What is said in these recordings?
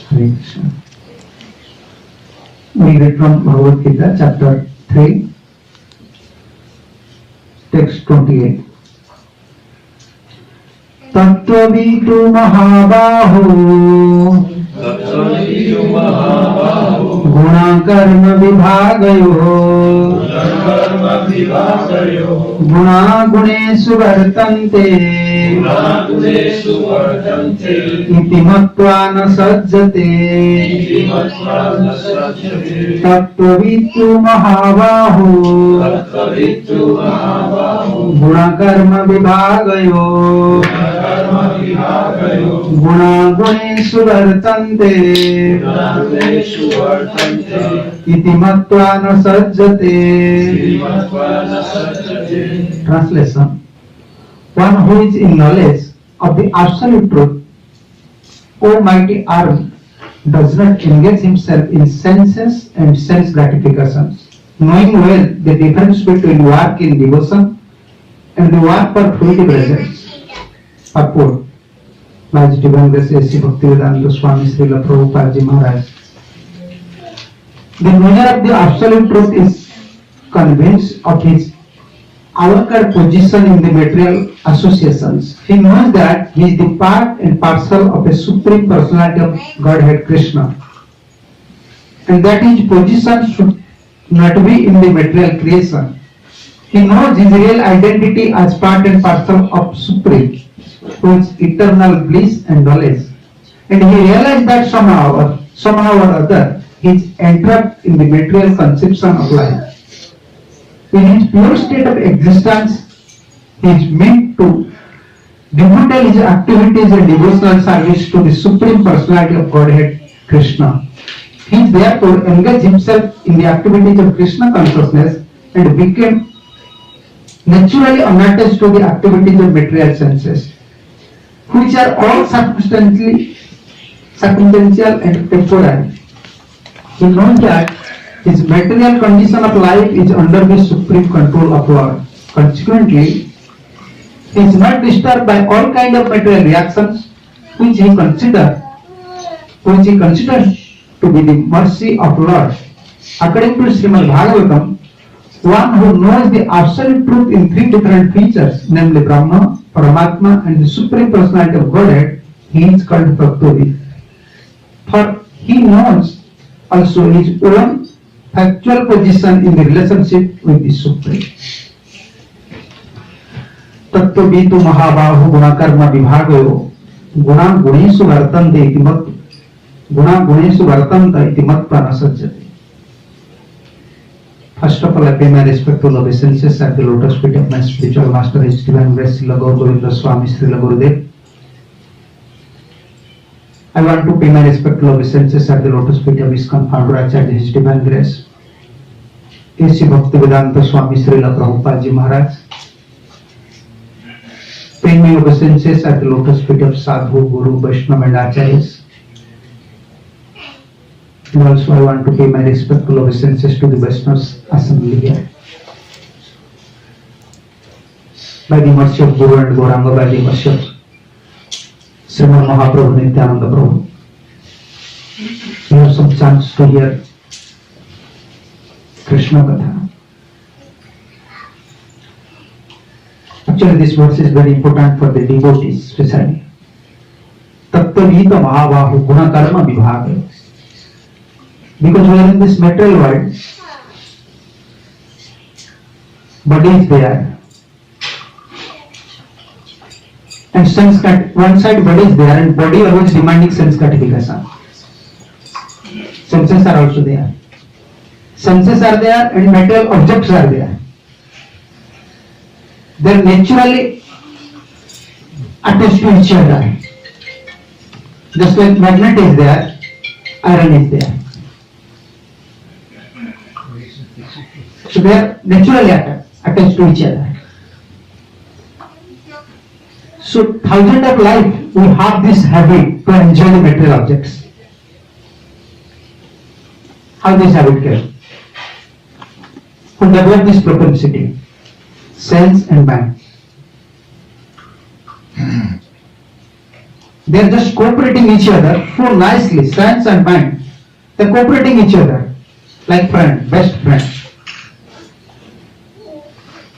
Krishna. We read from Bhagavad Gita, chapter 3, text 28. Tattvavitu Mahabaho Guna Karma Vibhagayo Guna Guneshu Vartante Iti Matva na Sajjate Tattvavitu Mahabaho Guna Karma Vibhagayo Guna Guneshu Vartante Iti Matva na Sajjate. Translation: one who is in knowledge of the absolute truth, O mighty arm, does not engage himself in senses and sense gratifications, knowing well the difference between work in devotion and the work for fruitive results. Purport by His Divine Grace A.C. Bhaktivedanta Swami Srila Prabhupada Ji Maharaj. The knower of the absolute truth is convinced of his avowed position in the material associations. He knows that he is the part and parcel of a supreme personality of Godhead Krishna, and that his position should not be in the material creation. He knows his real identity as part and parcel of Supreme, who is eternal bliss and knowledge, and he realized that somehow or other he is entrapped in the material conception of life. In his pure state of existence, he is meant to devote his activities and devotional service to the Supreme Personality of Godhead, Krishna. He is therefore engaged himself in the activities of Krishna consciousness and became naturally unattached to the activities of material senses, which are all circumstantial and temporary. He knows that his material condition of life is under the supreme control of Lord. Consequently, he is not disturbed by all kinds of material reactions which he considers to be the mercy of Lord. According to Srimad Bhagavatam, one who knows the absolute truth in three different features, namely Brahma, Paramatma, and the Supreme Personality of Godhead, he is called Tattvavitu. For he knows also his own factual position in the relationship with the Supreme. Tattvavitu Mahabahu Guna Karma Vibhagayo Guna Guneshu Vartante iti Matva na Sajjate. First of all, I pay my respectful obeisances at the lotus feet of my spiritual master, His Divine Grace Srila Gaur Govinda Swami Srila Gurudev. I want to pay my respectful obeisances at the lotus feet of ISKCON founder Acharya, His Divine Grace A.C. Bhaktivedanta Swami Srila Prabhupada Ji Maharaj. Pay my obeisances at the lotus feet of Sadhu, Guru, Vaishnava and Acharyas. And also I want to pay my respectful obeisances to the Vaishnavas assembly here. By the mercy of Guru and Gauranga, by the mercy of Srimad Mahaprabhu Nityananda Prabhu, we have some chance to hear Krishna Katha. Actually, this verse is very important for the devotees, especially. Tattvavitu Mahabahu Guna Karma Vibhagayo. Because we are in this material world, body is there, and sense one side body is there, and body always demanding sense gratification. Senses are also there. Senses are there, and material objects are there. They are naturally attached to each other. Just like magnet is there, iron is there. So they are naturally attached to each other. So thousands of life we have this habit to enjoy the material objects. How this habit came? Who developed this propensity? Sense and mind. They are just cooperating each other so nicely, sense and mind. They are cooperating each other like friend, best friend.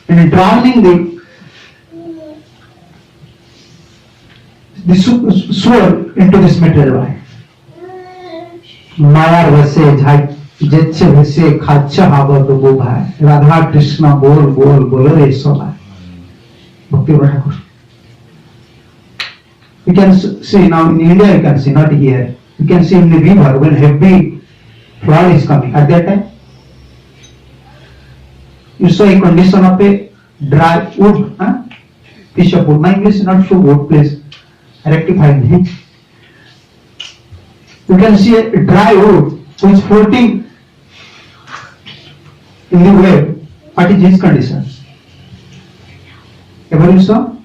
And drowning the soul into this material life. मायार वसे जेच्छे वसे खाच्छा हावा तो वो भाई राधा कृष्णा बोल बोल बोल रे सोला भक्ति Thakur. You can see now in India, you can see, not here, you can see in the river when heavy flood is coming. At that time you saw a condition of a dry wood, piece of wood. My English is not so good, please rectify me. You can see a dry wood which is floating in the wave. What is his condition? Ever you saw?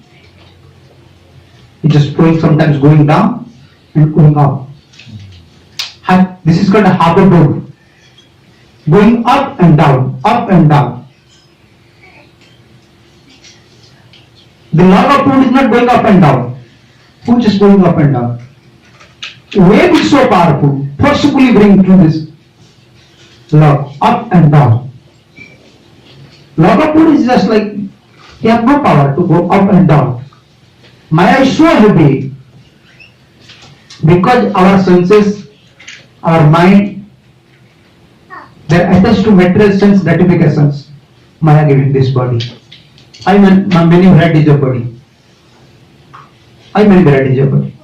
It just flowing, sometimes going down and going up. This is called a harbor boat. Going up and down, up and down. The log of wood is not going up and down. Wood is going up and down. Wave is so powerful, forcibly bring to this log up and down. Log of wood is just like, you have no power to go up and down. Maya is so heavy because our senses, our mind, they are attached to material sense gratifications. Maya giving this body. I mean, many varieties of body. I many varieties of body.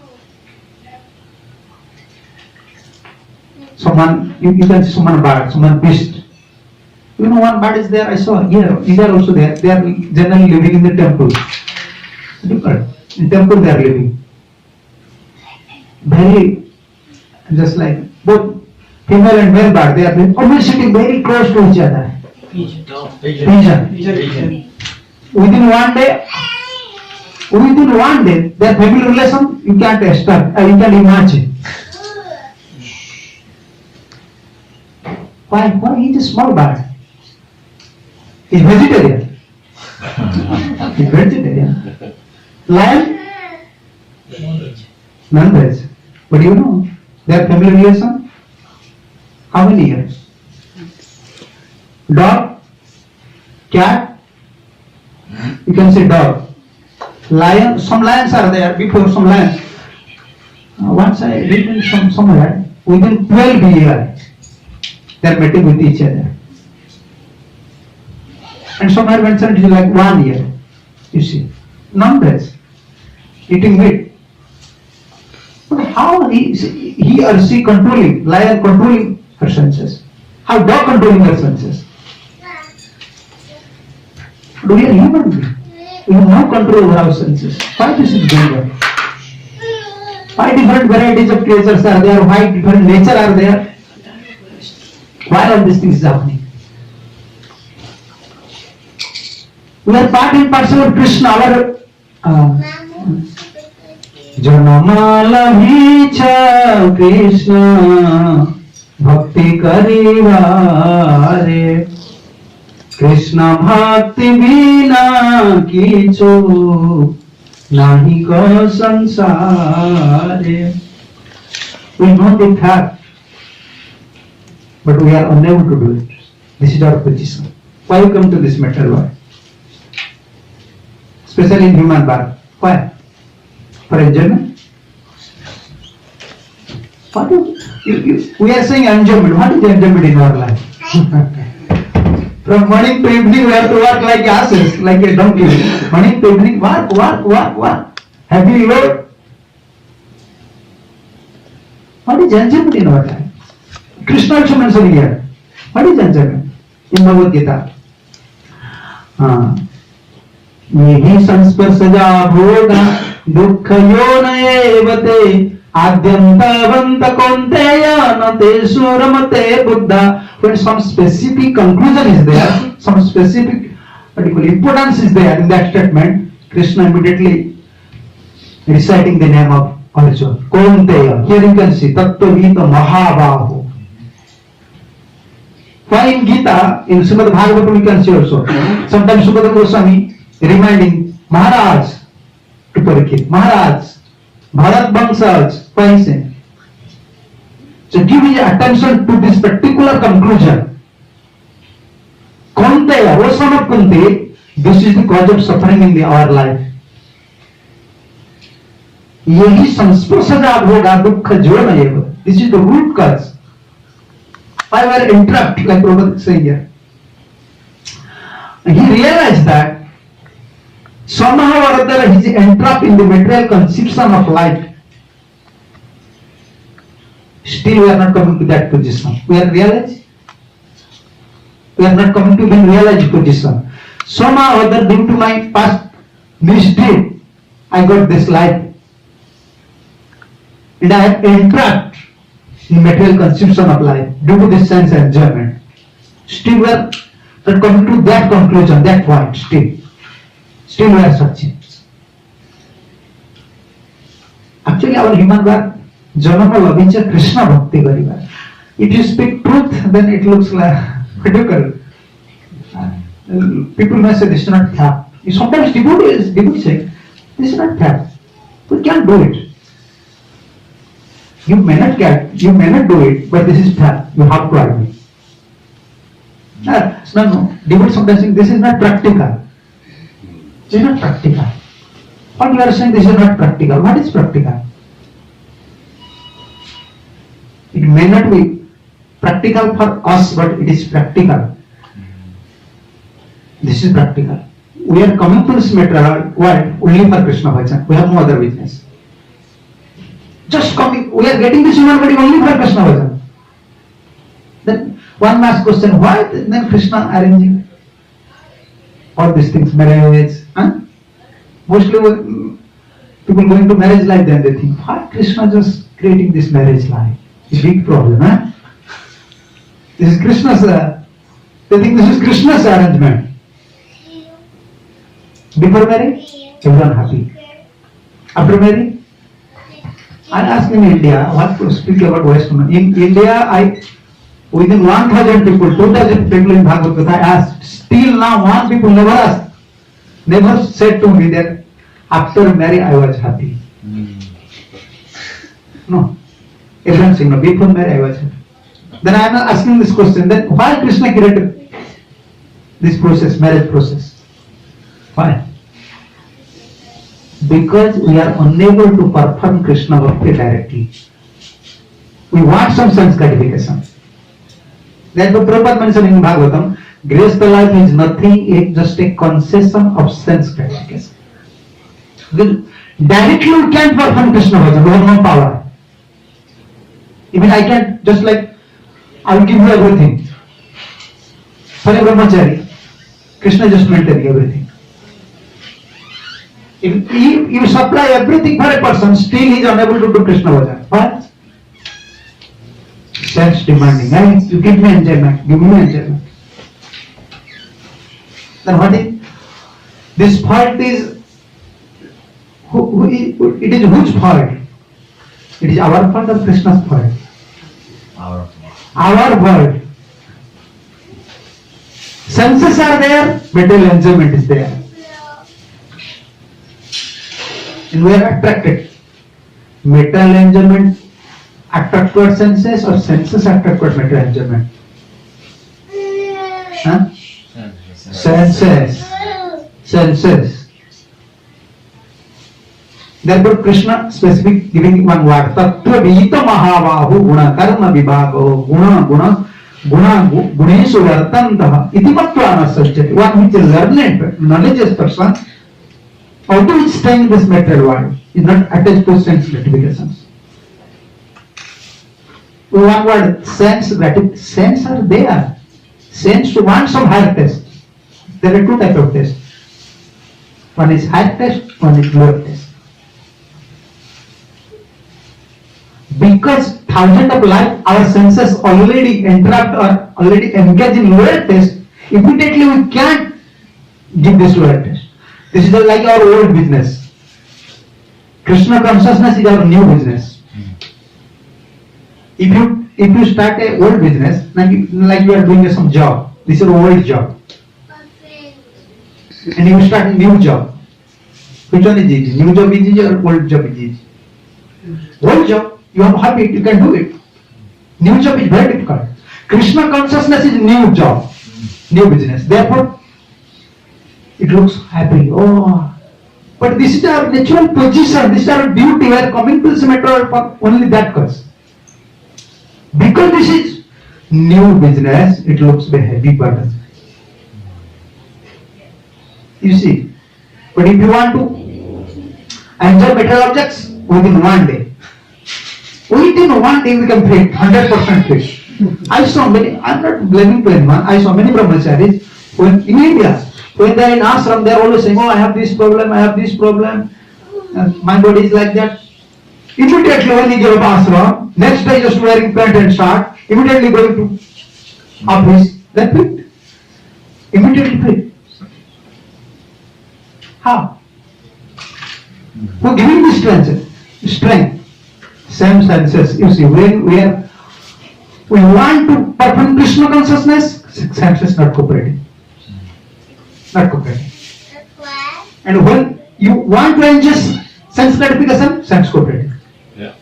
Someone, you can see someone bird, someone beast. You know, one bird is there. I saw here. India also there. They are generally living in the temple. Different. In temple they are living. Very, just like both female and male bird, they are always sitting very close to each other. Pigeon. Within one day, their family relation you can't start, you can't imagine. Why? He is a small bird. He is vegetarian. He is vegetarian. Lion? Non-veg. But you know, their family relation? How many years? Dog? Cat? You can say dog. Lion? Some lions are there. Before some lions. Once I read in somewhere, within 12 years, they are mating with each other. And somewhere mentioned it is like 1 year. You see. Non-veg. Eating meat. But how he or she controlling, lion controlling her senses? How dog controlling her senses? Do we are human beings? We have no control over our senses. Why this is going on? Why different varieties of creatures are there? Why different nature are there? Why all these things is happening? We are part and parcel of Krishna. Our Janamala Vicha Krishna Bhakti Karivare Krishna Bhakti Vina Kicho Nahi Ko Sansare. We know the fact, but we are unable to do it. This is our position. Why you come to this material world? Especially in human birth. Why? For enjoyment? What we are saying enjoyment. What is enjoyment in our life? From morning to evening we have to work like asses, like a donkey. Morning to evening, work. Have you ever? What is enjoyment in our life? Krishna also mentioned here. What is enjoyment? In Bhagavad Gita. Yehi sansparsaja bhoga dukkhayonaevate adyantavanta konteya nate suramate buddha. When some specific conclusion is there, some specific particular importance is there in that statement, Krishna immediately reciting the name of Arjuna. Konteya. Here you can see Tattva Gita Mahabahu. Why in Gita, in Srimad Bhagavatam you can see also. Sometimes Sukadeva Goswami reminding Maharaj to Parikshit, Maharaj, Bharat Bansals, Paise. So give his attention to this particular conclusion. Kunteya, O son of Kunti, this is the cause of suffering in our life. यही संस्पर्शदा भोगा दुख जोड़ एव. This is the root cause. Why we are entrapped, like Prabhupada saying here. He realized that somehow or other he is entrapped in the material conception of life. Still we are not coming to that position. We are realized. We are not coming to the realized position. Somehow or other due to my past misdeed, I got this life. And I have entrapped in material conception of life due to this sense enjoyment. Still we are not coming to that conclusion, that point. Still we are searching. Actually our human being Janama Lavincha Krishna Bhakti Gariba. If you speak truth, then it looks like ridiculous. People may say this is not fact. Sometimes devotees say this is not fact. We can't do it. You may not do it, but this is fact. You have to admit. No. Devotees sometimes think this is not practical. This is not practical. What you are saying, this is not practical. What is practical? It may not be practical for us, but it is practical. This is practical. We are coming to this material world only for Krishna Bhajan. We have no other business. Just coming, we are getting this human body only for Krishna Bhajan. Then one last question, why then Krishna arranging all these things, marriage? Mostly people going to marriage life, then they think, why Krishna just creating this marriage life? It's a big problem, This is Krishna's, they think this is Krishna's arrangement. Before marriage, everyone happy. After marriage, I asked in India, what to speak about Western. In India, within 1,000 people, 2,000 people in Bhagavad Gita, I asked, still now one people never said to me that after marriage I was happy. No. Everyone saying, no, before marriage I was happy. Then I am asking this question, then why Krishna created this process, marriage process? Why? Because we are unable to perform Krishna Bhakti directly. We want some sense gratification. Therefore, Prabhupada mentioned in Bhagavatam, graceful life is nothing, it's just a concession of sense gratification. Directly we can't perform Krishna Bhajan, we have no power. Even I can't, just like, I will give you everything. For a brahmachari, Krishna just maintaining everything. If you supply everything for a person, still he is unable to do Krishna Bhajan. Why? Sense demanding. You give me enjoyment, give me enjoyment. Then what is? This fault is, it is whose fault? It is our fault or Krishna's fault? Our fault. Senses are there, material enjoyment is there. And we are attracted. Material enjoyment attract towards senses or senses attract towards material enjoyment? Senses. Therefore Krishna specific giving one word. Tattva vihita mahavahu guna karma vibhago guneshu vartantaha iti matvana sajjati. One which is learned, knowledgeous person, although it's staying in this material world, is not attached to sense gratifications. One word, sense are there. Sense to want some higher taste. There are two types of taste. One is higher taste, one is lower taste. Because thousands of life, our senses already entrapped or already engaged in lower taste, immediately we can't give this lower taste. This is like our old business. Krishna consciousness is our new business. If you start a old business, like you are doing some job, this is your old job, and you start a new job, which one is easy? New job is easy or old job is easy? Old job, you have a habit, you can do it. New job is very difficult. Krishna consciousness is new job, new business. Therefore, it looks happy. Oh, but this is our natural position, this is our duty. We are coming to this matter for only that cause. Because this is new business, it looks a heavy burden. You see, but if you want to enjoy material objects within one day we can fit 100% fit. I saw many, I'm not blaming to anyone, I saw many brahmacharis when in India, when they are in ashram, they are always saying, oh, I have this problem, my body is like that. Immediately when he gave up ashram, next day just wearing pant and shirt, immediately going to office, that fit. Immediately fit. How? Who giving this strength? Same senses. You see, when we want to perform Krishna consciousness, senses not cooperating. Not cooperating. And when you want to enjoy sense gratification, sense cooperating. Yeah.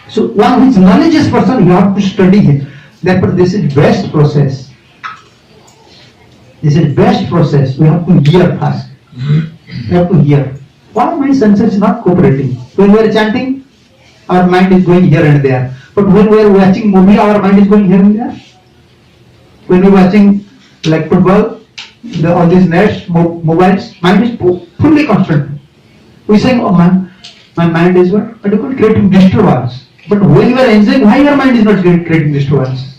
So one who is knowledgeous person, you have to study him. Therefore, this is best process. This is best process. We have to hear first. We have to hear. Why my senses is not cooperating? When we are chanting, our mind is going here and there. But when we are watching movie, our mind is going here and there. When we are watching like football, all these nets, mobiles, mind is fully constant. We saying, oh man, my mind is what? But you can't create disturbance. But when you are enjoying, why your mind is not creating disturbance?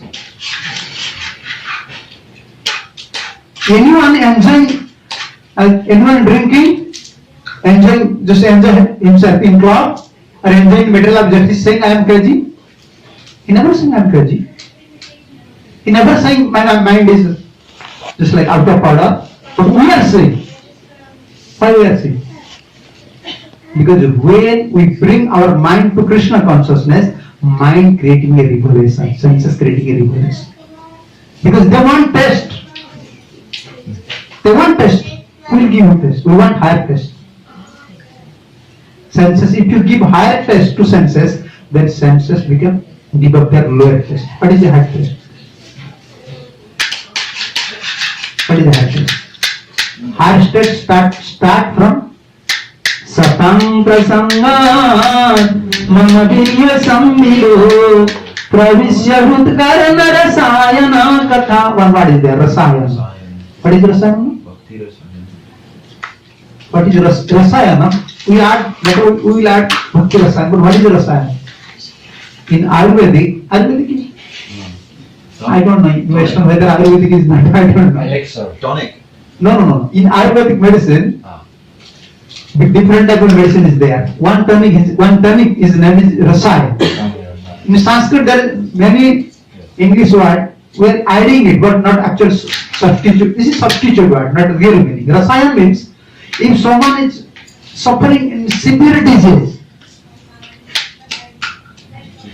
Anyone enjoying, anyone drinking, just enjoy himself in club or enjoying material objects, is saying I am crazy. He never saying I am crazy. He never saying my mind is just like out of order. But we are saying. Why we are saying? Because when we bring our mind to Krishna consciousness, mind creating a revelation, senses creating a revelation. Because they want test. They want test. We will give you test. We want higher test. Senses, if you give higher test to senses, then senses become give up their lower test. What is the higher test? What is the higher test? Higher test start from Satang prasangat manavirya sammido pravishya hutkarana rasayana katha. One word is there, rasayana. What is rasayana? What is rasayana? We will add bhakti rasayana. But what is rasayana? In Ayurvedic is, I don't know in Western whether Ayurvedic is not, I don't know. Elixir, tonic. No. In Ayurvedic medicine, different type of medicine is there. One tonic is named is rasayana. In Sanskrit there are many English words. We are adding it, but not actual substitute. This is substitute word, not real meaning. Rasayana means if someone is suffering in severe disease,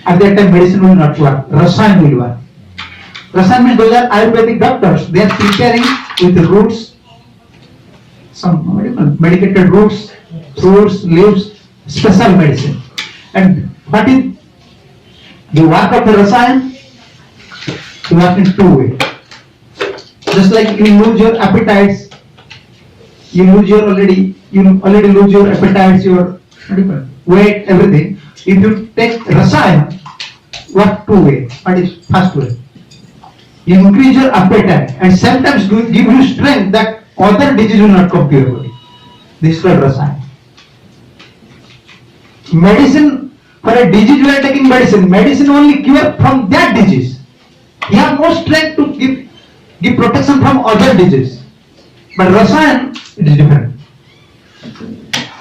at that time medicine will not work. Rasayana will work. Rasayana means those are Ayurvedic doctors. They are preparing with the roots, some medicated roots, fruits, leaves, special medicine. And what is the work of the Rasayana? You work in two ways. Just like you lose your appetites, you already lose your appetites, your weight, everything. If you take Rasayana, work two ways. What is first way? You increase your appetite and sometimes give you strength that other disease will not come to your body. This is called Rasayana. Medicine, for a disease you are taking medicine. Medicine only cure from that disease. You have no strength to give protection from other disease. But Rasayana, it is different.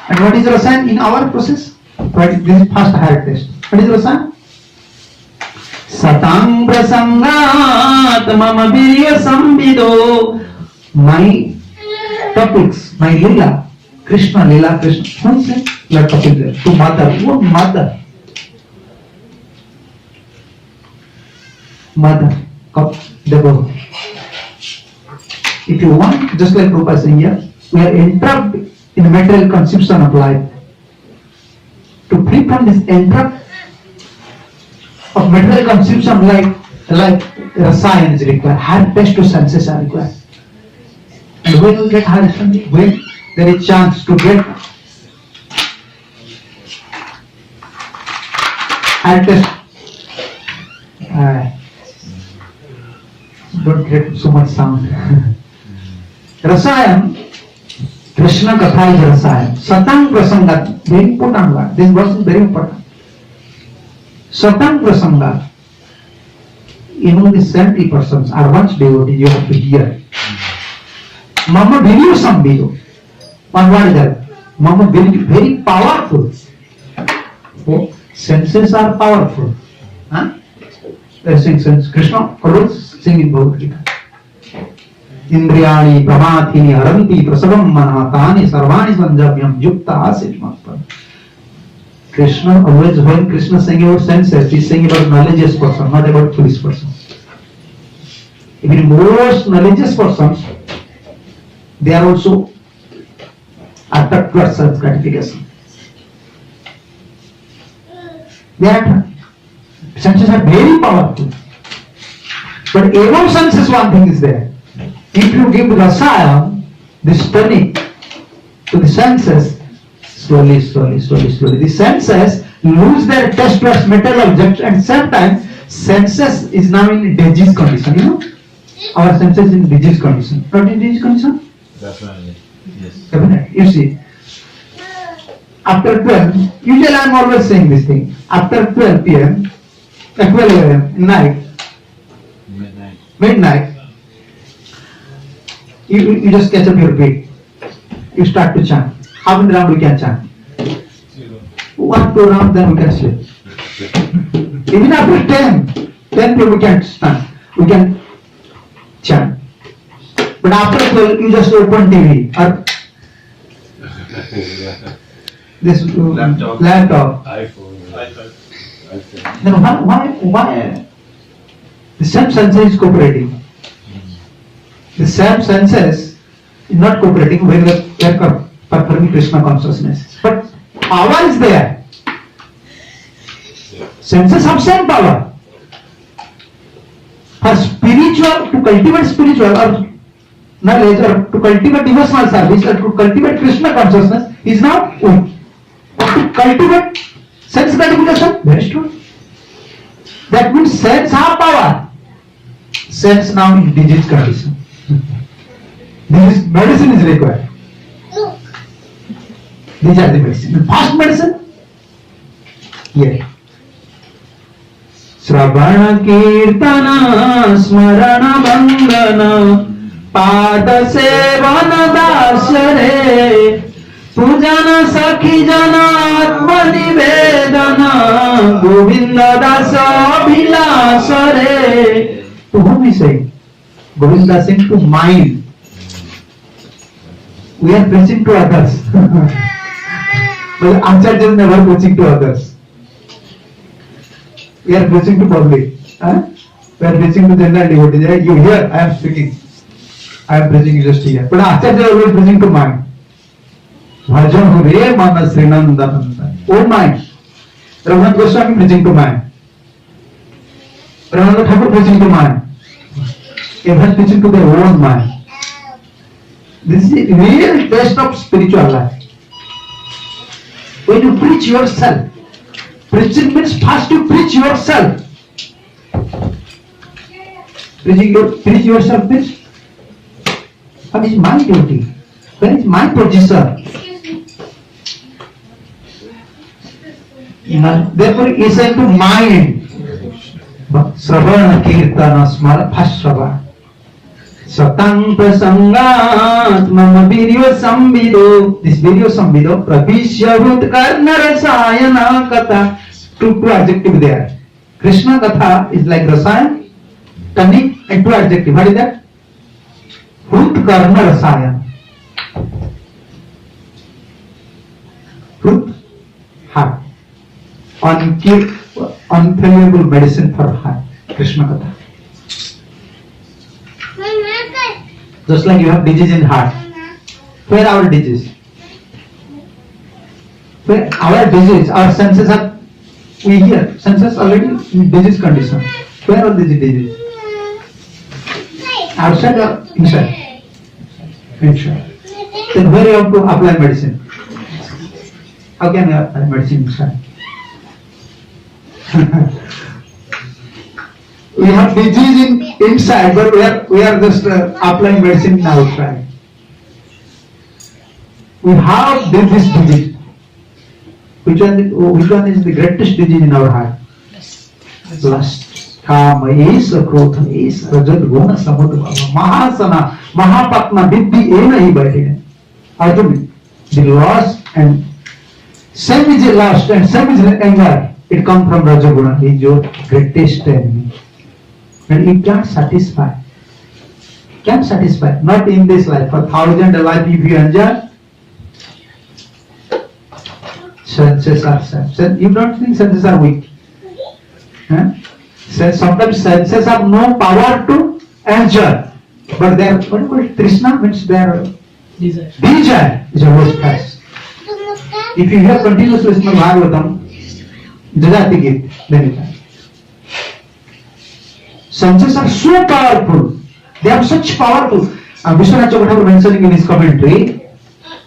And what is Rasayana in our process? This is first higher test. What is Rasayana? Satang prasangat mama virya sambido. My topics, my lila, Krishna lila, Krishna. Who said? Let topic there. To mother. What mother? Mother. If you want, just like Prabhupada saying here, we are entrapped in material consumption of life. To free from this entrap of material consumption like rasayan is required, higher taste to senses are required. And when you get higher senses, when there is chance to get higher taste, don't get so much sound. Rasayan, Krishna Katha is Rasayan. Satang Prasanga, very important word. This verse is very important. Satang Prasanga, even the 70 persons are once devotees, you have to hear. Mama Video Sambido. One word is that. Mama very powerful. Oh, senses are powerful. Huh? Sense. Krishna always singing Bhagavad Gita. Indriyani pramathini haranti prasavam manatani sarvani sanjamyam yukta asit mattam. Krishna always, when Krishna is saying about senses, he is saying about knowledgeous person, not about foolish person. Even most knowledgeous persons, they are also attached towards self gratification. Their senses are very powerful. But above senses, one thing is there. If you give rasaya, this tonic, to the senses, slowly, the senses lose their taste towards material objects, and sometimes senses is now in disease condition. You know, our senses in disease condition. Not in disease condition? Definitely. Yes. Definitely. You see, after 12, usually I am always saying this thing. After 12 p.m., 12 a.m. night, midnight, you just catch up your beat. You start to chant. How many rounds we can chant? 1, 2 rounds, then we can sleep. Even after 10 we can stand. We can chant. But after 12, you just open TV or this laptop. iPhone. Then why? The same senses is cooperating. The same senses is not cooperating when we are performing Krishna consciousness. But power is there. Senses have same power. For spiritual, to cultivate spiritual or knowledge, or to cultivate devotional service, or to cultivate Krishna consciousness is now weak. But to cultivate sense gratification, very strong. That means sense have power. Sense now in disease condition. This medicine is required. These are the medicine. First medicine? Yeah. Sravana Kirtana Smarana Bandhana Pada Sevana Dasare Pujana Sakhi Jana Atma Nivedana Govinda Dasa Abhilasare. To whom is saying? Govinda saying to mind. We are preaching to others. But Acharya is never preaching to others. We are preaching to public. We are preaching to general devotees. You hear, I am speaking. I am preaching just here. But Acharya is always preaching to mind. Bhajan Hare Mana Srinandananda. Oh mind. Raghunath Goswami preaching to mind. Raghunath Thakur preaching to mind. Everyone preaching to their own mind. This is the real test of spiritual life. When you preach yourself, preaching means first you preach yourself. Preach yourself means, what is my duty? Where is my position? Therefore, he said to mind. Sravana Kirtana Smara, first Sravana. Satang prasangat mama video sambido. This video sambido pravishya hut karna rasayana katha. Two adjective there. Krishna katha is like rasayan, tonic, and two adjective. What is that? Hut karna rasayan. Hut, heart. Unfavorable medicine for heart. Krishna katha. Just like you have disease in heart. Where are our disease? Where our disease, our senses are, we hear, senses already in disease condition. Where are these disease? Outside or inside? Inside. Then where you have to apply medicine? How can you apply medicine inside? We have disease inside, but we are just applying medicine outside. We have this disease. Which one is the greatest disease in our heart? Lust. Kama is, krodha is, rajat guna samudra mahasana mahapatma vidhi ena hi baithe. Arjun, the lust and same is lust and same is anger. It comes from Rajaguna. He is your greatest enemy. And it can't satisfy. Can't satisfy. Not in this life. For 1,000 life if you enjoy, senses are sense. You don't think senses are weak. Huh? Sometimes senses have no power to enjoy. But their Trishna means their desire is always fast. If you hear continuous listening to Bhagavatam, Jajati Git, then you can. Senses are so powerful. They are such powerful. Vishwanath Chakravarti mentioning in his commentary,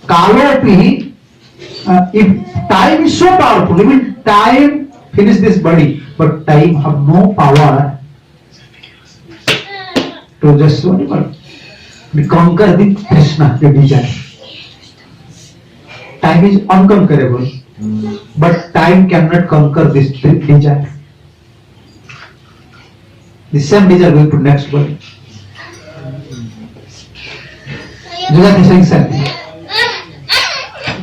Kalopi, if time is so powerful, even time finish this body, but time have no power to just conquer the Krishna, the desire. Time is unconquerable, but time cannot conquer this desire. The same desire going to next body. Jagati saying something.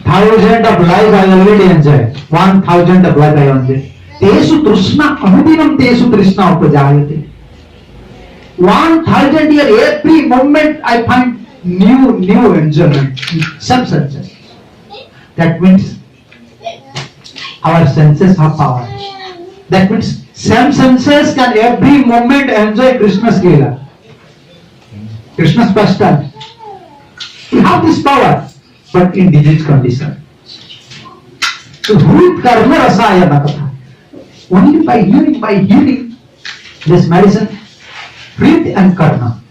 1,000 of life I already enjoyed. 1,000 of life I enjoyed. Tesu Trishna, Anudinam Tesu Trishna Upajayate. 1,000 years, every moment I find new enjoyment. Some senses. That means our senses have power. That means some senses can every moment enjoy Krishna's Leela. Krishna's pastime. We have this power, but in disease condition. So who karma rasayana katha? Only by hearing this medicine, breath and karma.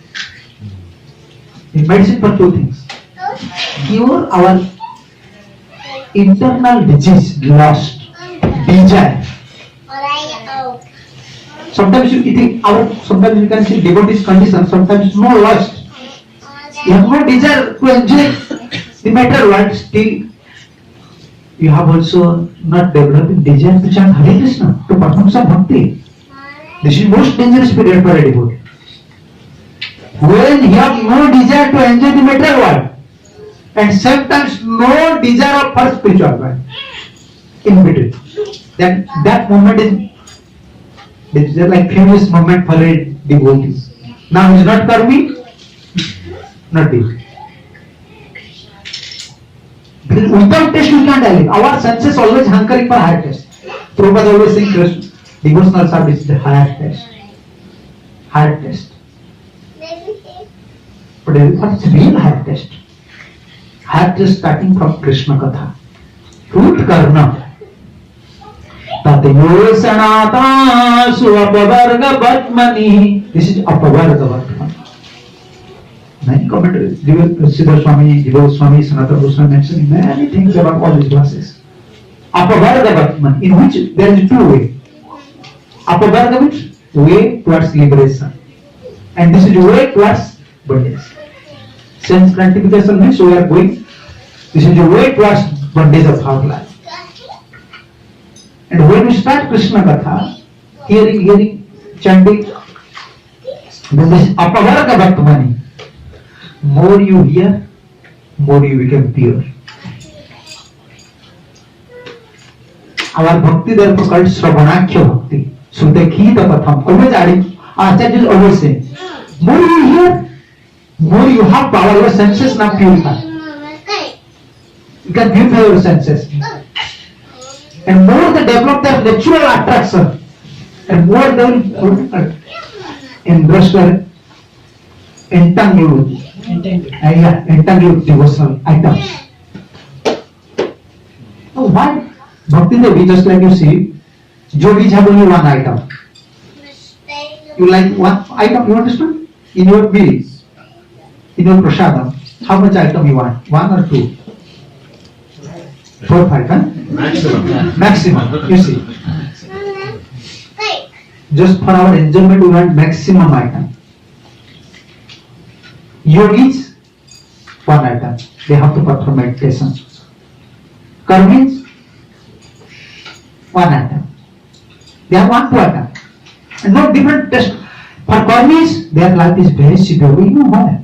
In medicine for two things. Cure our internal disease, lust, desire. Sometimes you think sometimes you can see devotee's condition, sometimes no lust. You have no desire to enjoy the matter world, still you have also not developed desire to chant Hare Krishna, to perform some bhakti. This is most dangerous period for a devotee. When he has no desire to enjoy the material world, and sometimes no desire of first spiritual world, in between, then that moment is like previous moment for a devotee. Now he is not karmi, not devotee. Because without taste we can't live. Our senses always hankering for higher taste. Prabhupada always saying Krishna, devotional service is the higher taste. Higher taste. But what's real higher taste? Higher taste starting from Krishna Katha. Root karna. Tatayo sanata su apavarga batmani. This is apavarga batmani. Many commentaries, Siddhar Swami, Jiva Swami, Sanatana Goswami mentioning many things about all these verses. Apavarga batmani, in which there is two ways. Apavarga means way towards liberation, and this is way towards bondage. Sense gratification means we are going. This is the way towards bondage of our life. And when we start Krishna Katha, hearing, chanting, then this apavarga batmani. More you hear, more you become pure. Our bhakti therefore called Sravanakya bhakti. Sudekita patham. Always adding, Acharya is always saying, more you hear, more you have power, your senses now purify. You can purify your senses. And more they develop their natural attraction, and more they will embrace their entangled devotional items. Oh, why Bhakti Devi, just like you see, yogis have only one item. You like one item, you understand? In your meal, in your prasadam, how much item you want? 1 or 2? 4, 5, huh? Maximum. Maximum, you see. Just for our enjoyment, we want maximum item. Yogis, one item. They have to perform meditation. Karmis, one item. They have 1, 2 item. And no different test. For Karmis, their life is very severe. We know why.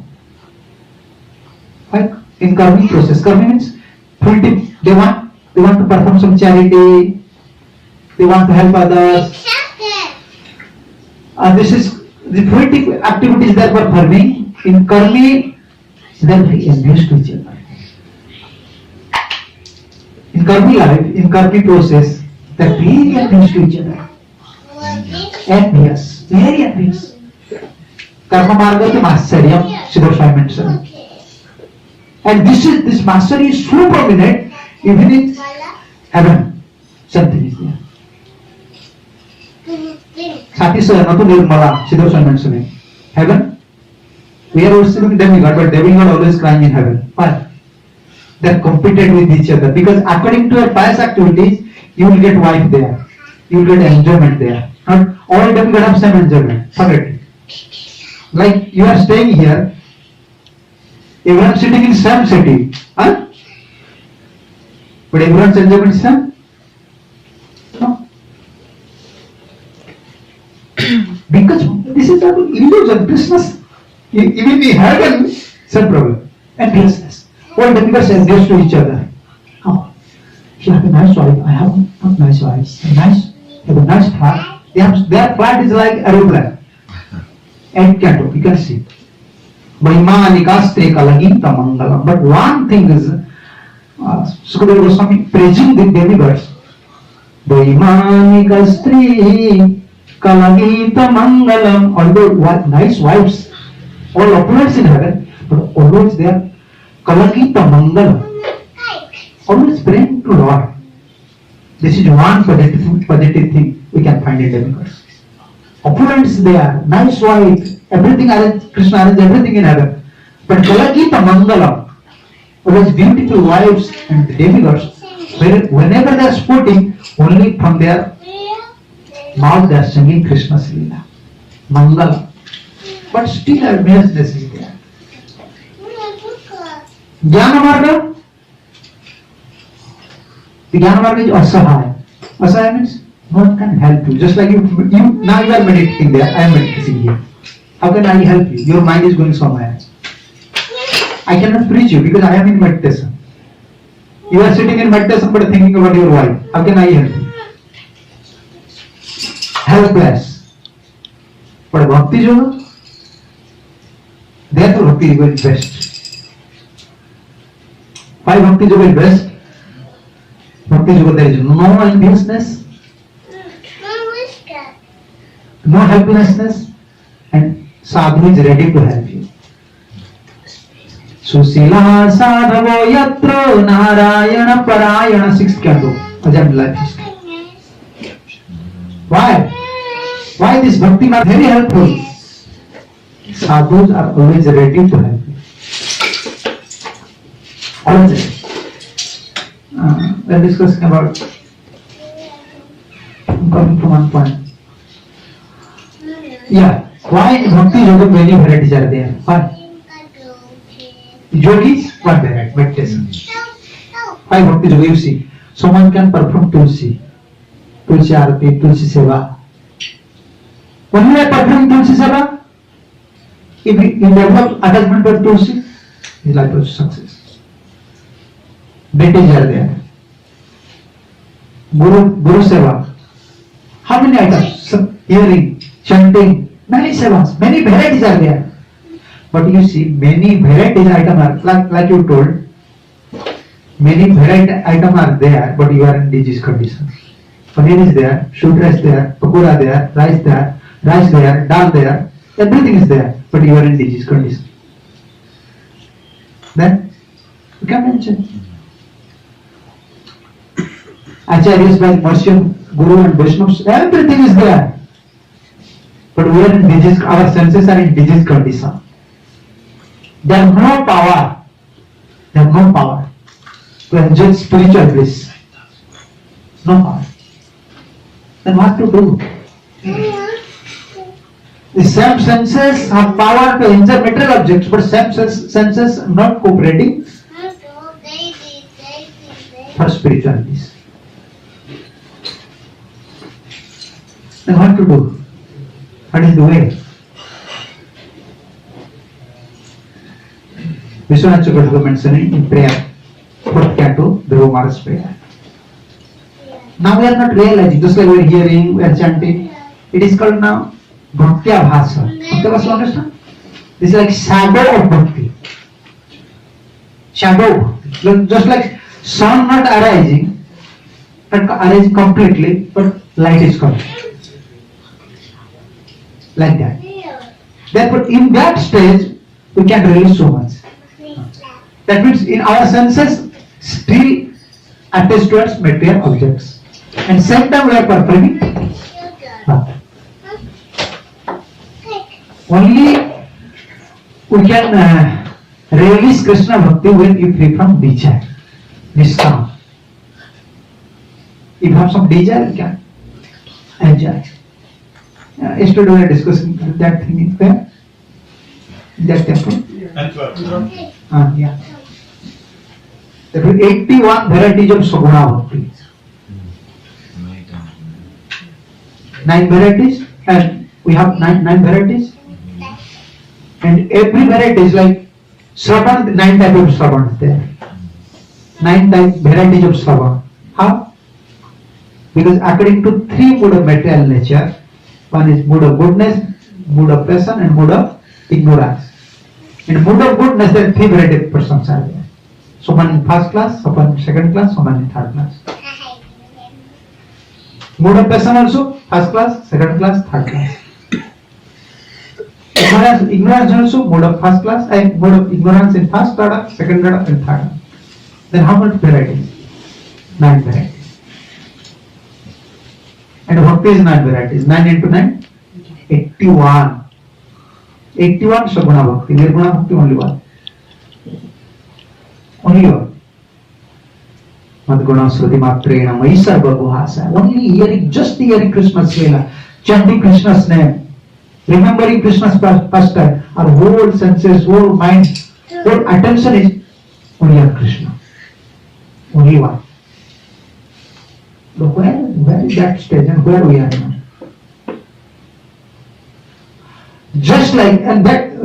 Like in Karmi process, Karmi means full tip. They want to perform some charity. They want to help others. This is the full tip activities they are performing. In Karmi, they are very envious to each other. In Karmi life, in Karmi process, they are very envious to each other. Envious, very envious. Karma marga to masteryam, Siddhar Swami mentioned. And this mastery is so prominent, even in heaven, something is there. Sati sir, not to Nirmala, Siddhar Swami mentioned. Heaven, we are worshiping demigod, but demigod always crying in heaven. Why? They are competed with each other, because according to your pious activities, you will get wife there, you will get enjoyment there. Not all demigod have same enjoyment. Forget it. Like you are staying here, everyone sitting in same city, huh? But everyone's enjoyment is same? No. Because this is an illusion, Christmas. Even in heaven, same problem. Enviousness. All demigods envious to each other. Oh, you have a nice wife. I have not nice wife. You have a nice flat. Their flat is like aeroplane. And canto, you can see. Vaimanikaste kalagita mangalam. But one thing is, Sukadeva Goswami praising the demigods. Vaimanikaste kalagita mangalam. Although nice wives, all opulence in heaven, but always they are kalagita mangalam. Always praying to Lord. This is one positive thing we can find in demigods. Opulence there, nice wife, everything arranged, Krishna arranged everything in heaven. But Kalagita Mangalam, always beautiful wives and demigods, whenever they are sporting, only from their mouth they are singing Krishna's Leela. Mangalam. But still enviousness is there. Jnana Marga? The Jnana Marga is Asahaya. Asahaya means no one can help you. Just like you now you are meditating there, I am meditating here. How can I help you? Your mind is going somewhere. I cannot preach you because I am in meditation. You are sitting in meditation but thinking about your wife. How can I help you? Helpless. But Bhakti Yoga, therefore Bhakti Yoga is best. Why Bhakti Yoga is best? Bhakti Yoga there is no enviousness, no helplessness, and sadhu is ready to help you. Susila sadhavo yatra narayana parayana 6th canto, Ajam life history. Why? Why this bhakti is very helpful? Sadhus are always ready to help you. Always. We are discussing about, coming to one point. Yeah, why Bhakti Yoga many varieties are there? Why? Yogis, one variety, meditation. Why Bhakti Yoga? You see, someone can perform Tulsi Arati, Tulsi Seva. When you are performing Tulsi Seva, if you develop attachment to Tulsi, his life was success. Deities are there. Guru Seva. How many items? Hearing, chanting, many sevas, many varieties are there. But you see, many varieties items are, like you told, many variety items are there, but you are in disease condition. Paneer is there, sugar is there, pakora there, rice there, dal there, everything is there, but you are in disease condition. Then, you can mention. Acharyas by mercy of Guru and Vaishnavas, everything is there. But we are in disease, our senses are in disease condition. They have no power. They have no power to enjoy spiritual bliss. No power. Then what to do? The same senses have power to enjoy material objects, but same senses not cooperating for spiritual bliss. Then what to do? What is the way? Vishwanath Chakravarti mentioning in prayer, fourth canto, the Maharaj's prayer. Now we are not realizing, just like we are hearing, we are chanting. It is called now Bhakti Abhasa. Bhakti Abhasa, understand? This is like shadow of Bhakti. Shadow. Just like sun not arising, not arising completely, but light is coming. Like that. Therefore, in that stage, we can release so much. That means in our senses still attached towards material objects. And same time we are performing bhakti. Only we can release Krishna bhakti when you free from desire, niskam. If you have some desire, you can enjoy. Yesterday we were discussing that thing in where? In that temple? Yeah. There are 81 varieties of Saguna Bhakti. 9 varieties, and we have nine varieties. And every variety is like Shravan, 9 types of Shravan there. 9 varieties of Shravan. How? Because according to 3 mood of material nature, one is mood of goodness, mood of passion, and mood of ignorance. In mood of goodness, there are 3 varieties of persons are there. Someone in first class, someone in second class, someone in third class. Mood of passion also, first class, second class, third class. Ignorance also, mode of first class, and mode of ignorance in first order, second order, and third order. Then how much varieties? 9 varieties. And bhakti is 9 varieties. 9 into 9? 81. 81 Saguna Bhakti. Nirguna Bhakti only 1. Only 1. Madguna Sruti Matrena Maisar Bhaguhasa. Only hearing, just hearing Krishna's Leela, chanting Krishna's name, remembering Krishna's pastime, our whole senses, whole mind, whole attention is only on Krishna. Only one. So where is that stage and where we are now? Just like, and that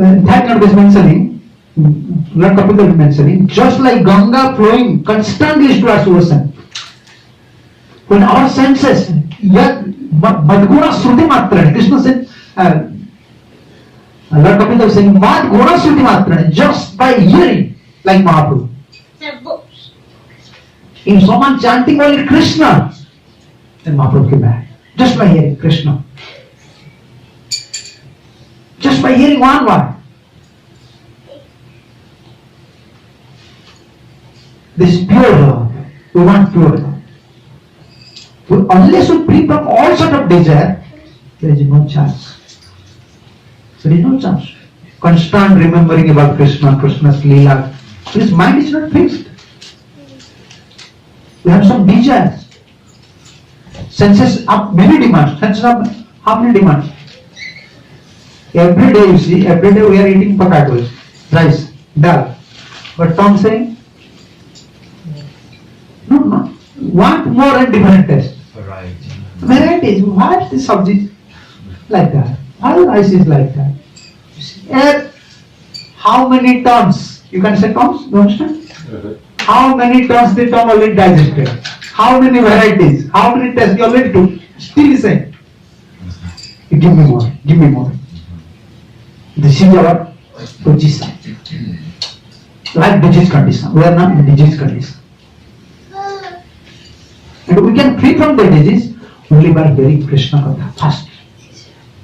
Lord is mentioning, Lord Kapil is mentioning, just like Ganga flowing constantly towards ocean. When our senses, Madguna Sruti Matra, Krishna said, Lord Kapil is saying, Madguna Sruti Matra, just by hearing, like Mahaprabhu. If someone chanting only Krishna, then Mahaprabhu came back. Just by hearing Krishna. Just by hearing one word. This is pure love. We want pure love. Unless we free from all sort of desire, there is no chance. There is no chance. Constant remembering about Krishna, Krishna's Leela. His mind is not fixed. We have some desires. Senses have many demands. Senses have how many demands? Every day you see, every day we are eating potatoes, rice, dal. But Tom saying, no, want more and different taste. Varieties. Why is this subject like that? Why rice is like that? And how many tons? You can say tons, you understand? How many tons the Tom already digested? How many varieties? How many tests you already took? Still saying, give me more, give me more. This is our position. Like disease condition. We are not in disease condition. And we can free from the disease only by hearing Krishna Katha first.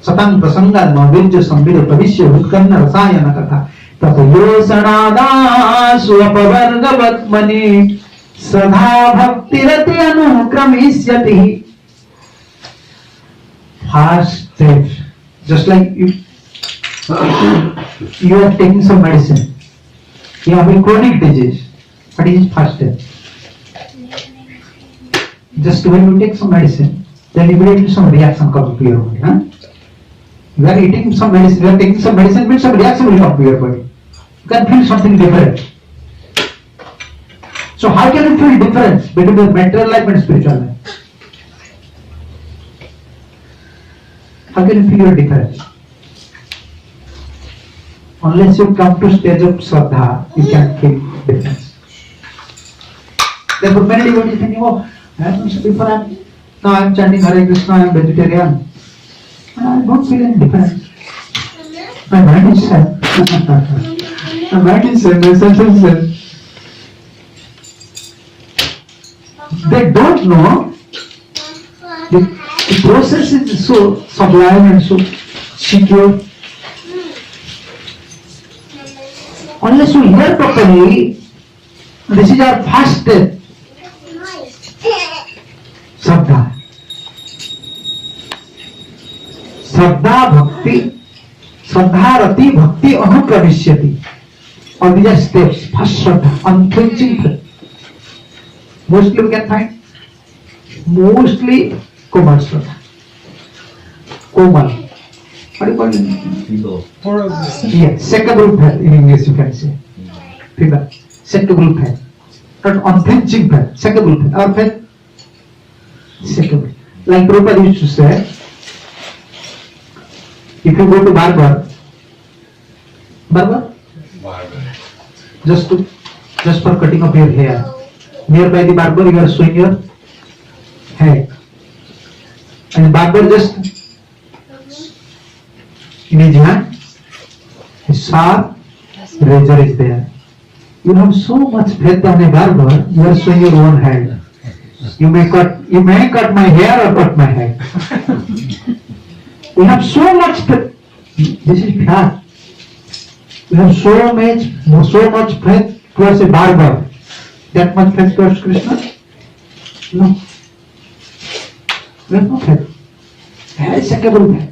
Satang prasanga mavirja sambhira pravishya utkanna rasayana katha tato yosanada swapavarga vatmani Sadha bhakti rati anukramisyati. Fast step. Just like you are taking some medicine. You have a chronic disease. What is first step? Just when you take some medicine, then immediately some reaction comes to your body. Huh? You are eating some medicine, you are taking some medicine, means some reaction will come to your body. You can feel something different. So how can you feel difference between the material life and spiritual life? How can you feel your difference? Unless you come to stage of Shraddha, you can feel difference. Therefore many devotees thinking, oh, now I am chanting Hare Krishna, I am vegetarian. I don't feel any difference. My mind is sad. My mind is sad, my sense is sad. They don't know the process is so sublime and so secure. Unless you hear properly, this is our first step. Shraddha. Shraddha bhakti, Shraddha rati bhakti anupravishyati. All these are steps. First Shraddha, unflinching faith. Mostly we can find mostly Komal Shraddha. Komal. What do you call it? Yeah, secondary faith in English you can say. Secondary faith. Not unflinching faith. Secondary faith. Our faith, secondary. Like Prabhupada used to say, if you go to barber, just for cutting of your hair, nearby the barber you are showing your hair, and the barber just in his hand, a sharp razor is there. You have so much faith on a barber, you are showing your own hand. You may cut my hair or cut my hair. We have so much faith. This is fact. We have so much faith towards a barber. That much faith towards Krishna? No. We have no faith. Very secondary faith.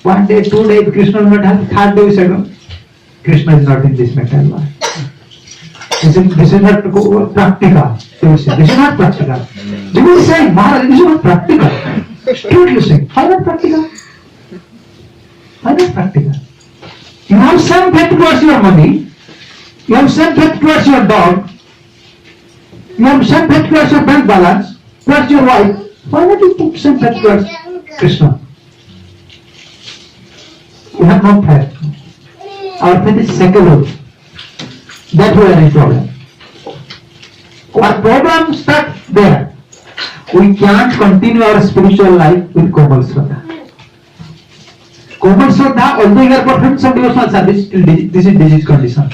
One day, 2 days, Krishna will not have. Third day we said, no, Krishna is not in this material life. This is not practical. They will say, this is not practical. They will say, Maharaj, this is not practical. Still you say, why not practical? Why not practical? You have some faith towards your money. You have some faith towards your dog. You have some faith towards your bank balance, towards your wife. Why not you put some faith towards Krishna? We have no faith. Our faith is secular. That's where the problem. Our problem starts there. We can't continue our spiritual life with Komal Shraddha. Komal Shraddha, although you are performing some devotional service, this is disease condition.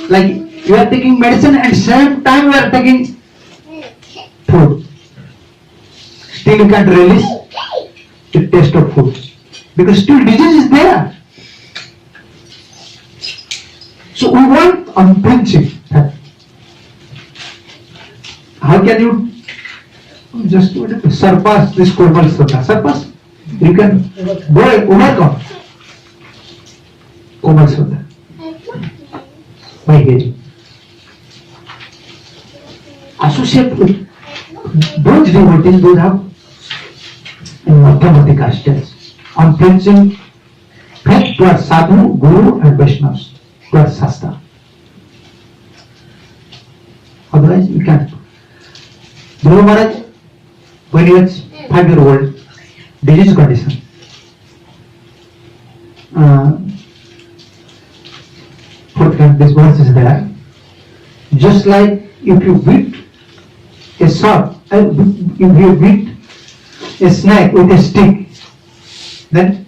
Like you are taking medicine and same time you are taking food. Still you can't release the taste of food. Because still disease is there. So we want unflinching. How can you just surpass this Komal Shraddha? Surpass? You can overcome Komal Shraddha by hearing. Associate with those devotees, those have mathematic states, unflinching faith towards sadhu, guru and Vaishnavas, towards Shastra. Otherwise you can't. Dhruva Maharaj, when he was 5-year-old, disease condition. This verse is there. Just like if you beat a sword, if you beat a snake with a stick, then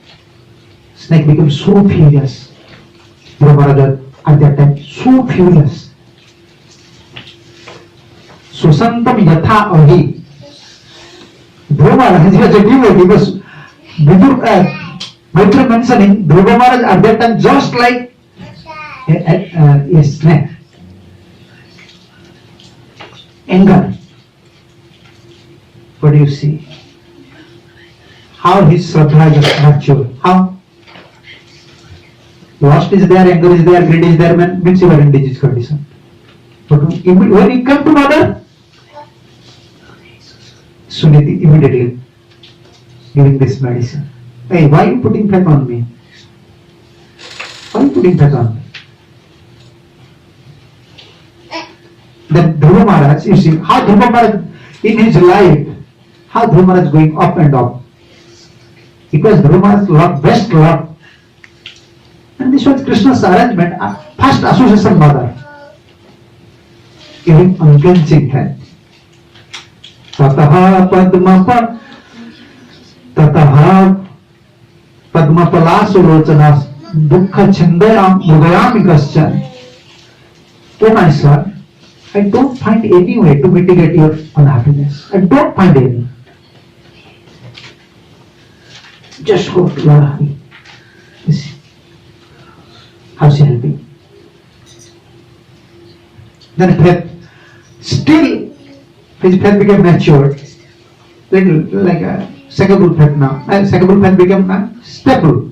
snake becomes so furious. Dhruva Maharaj at that time so furious. Susantam yatha ahi. Dhruva Maharaj was a devotee because Maitra mentioning Dhruva Maharaj at that time just like a snake. anger. What do you see? How his Shraddha is matured. How? Lust is there, anger is there, greed is there, man, means you are in disease condition. But when you come to mother, Suniti immediately giving this medicine. Hey, why are you putting faith on me? Why are you putting faith on me? Then Dhruva Maharaj, you see, how Dhruva Maharaj in his life, how Dhruva Maharaj going up and up. Because Dhruva Maharaj loved, best loved. And this was Krishna's arrangement, first association mother. Giving unflinching faith. Tataha Padmapalasulocana Dukkha Chandayam Mudayami Kaschan. Oh my son, I don't find any way to mitigate your unhappiness. I don't find any. Just go to your happy. You see. How's he helping? Then faith, still his faith became matured, like a second faith now. Second faith became stable.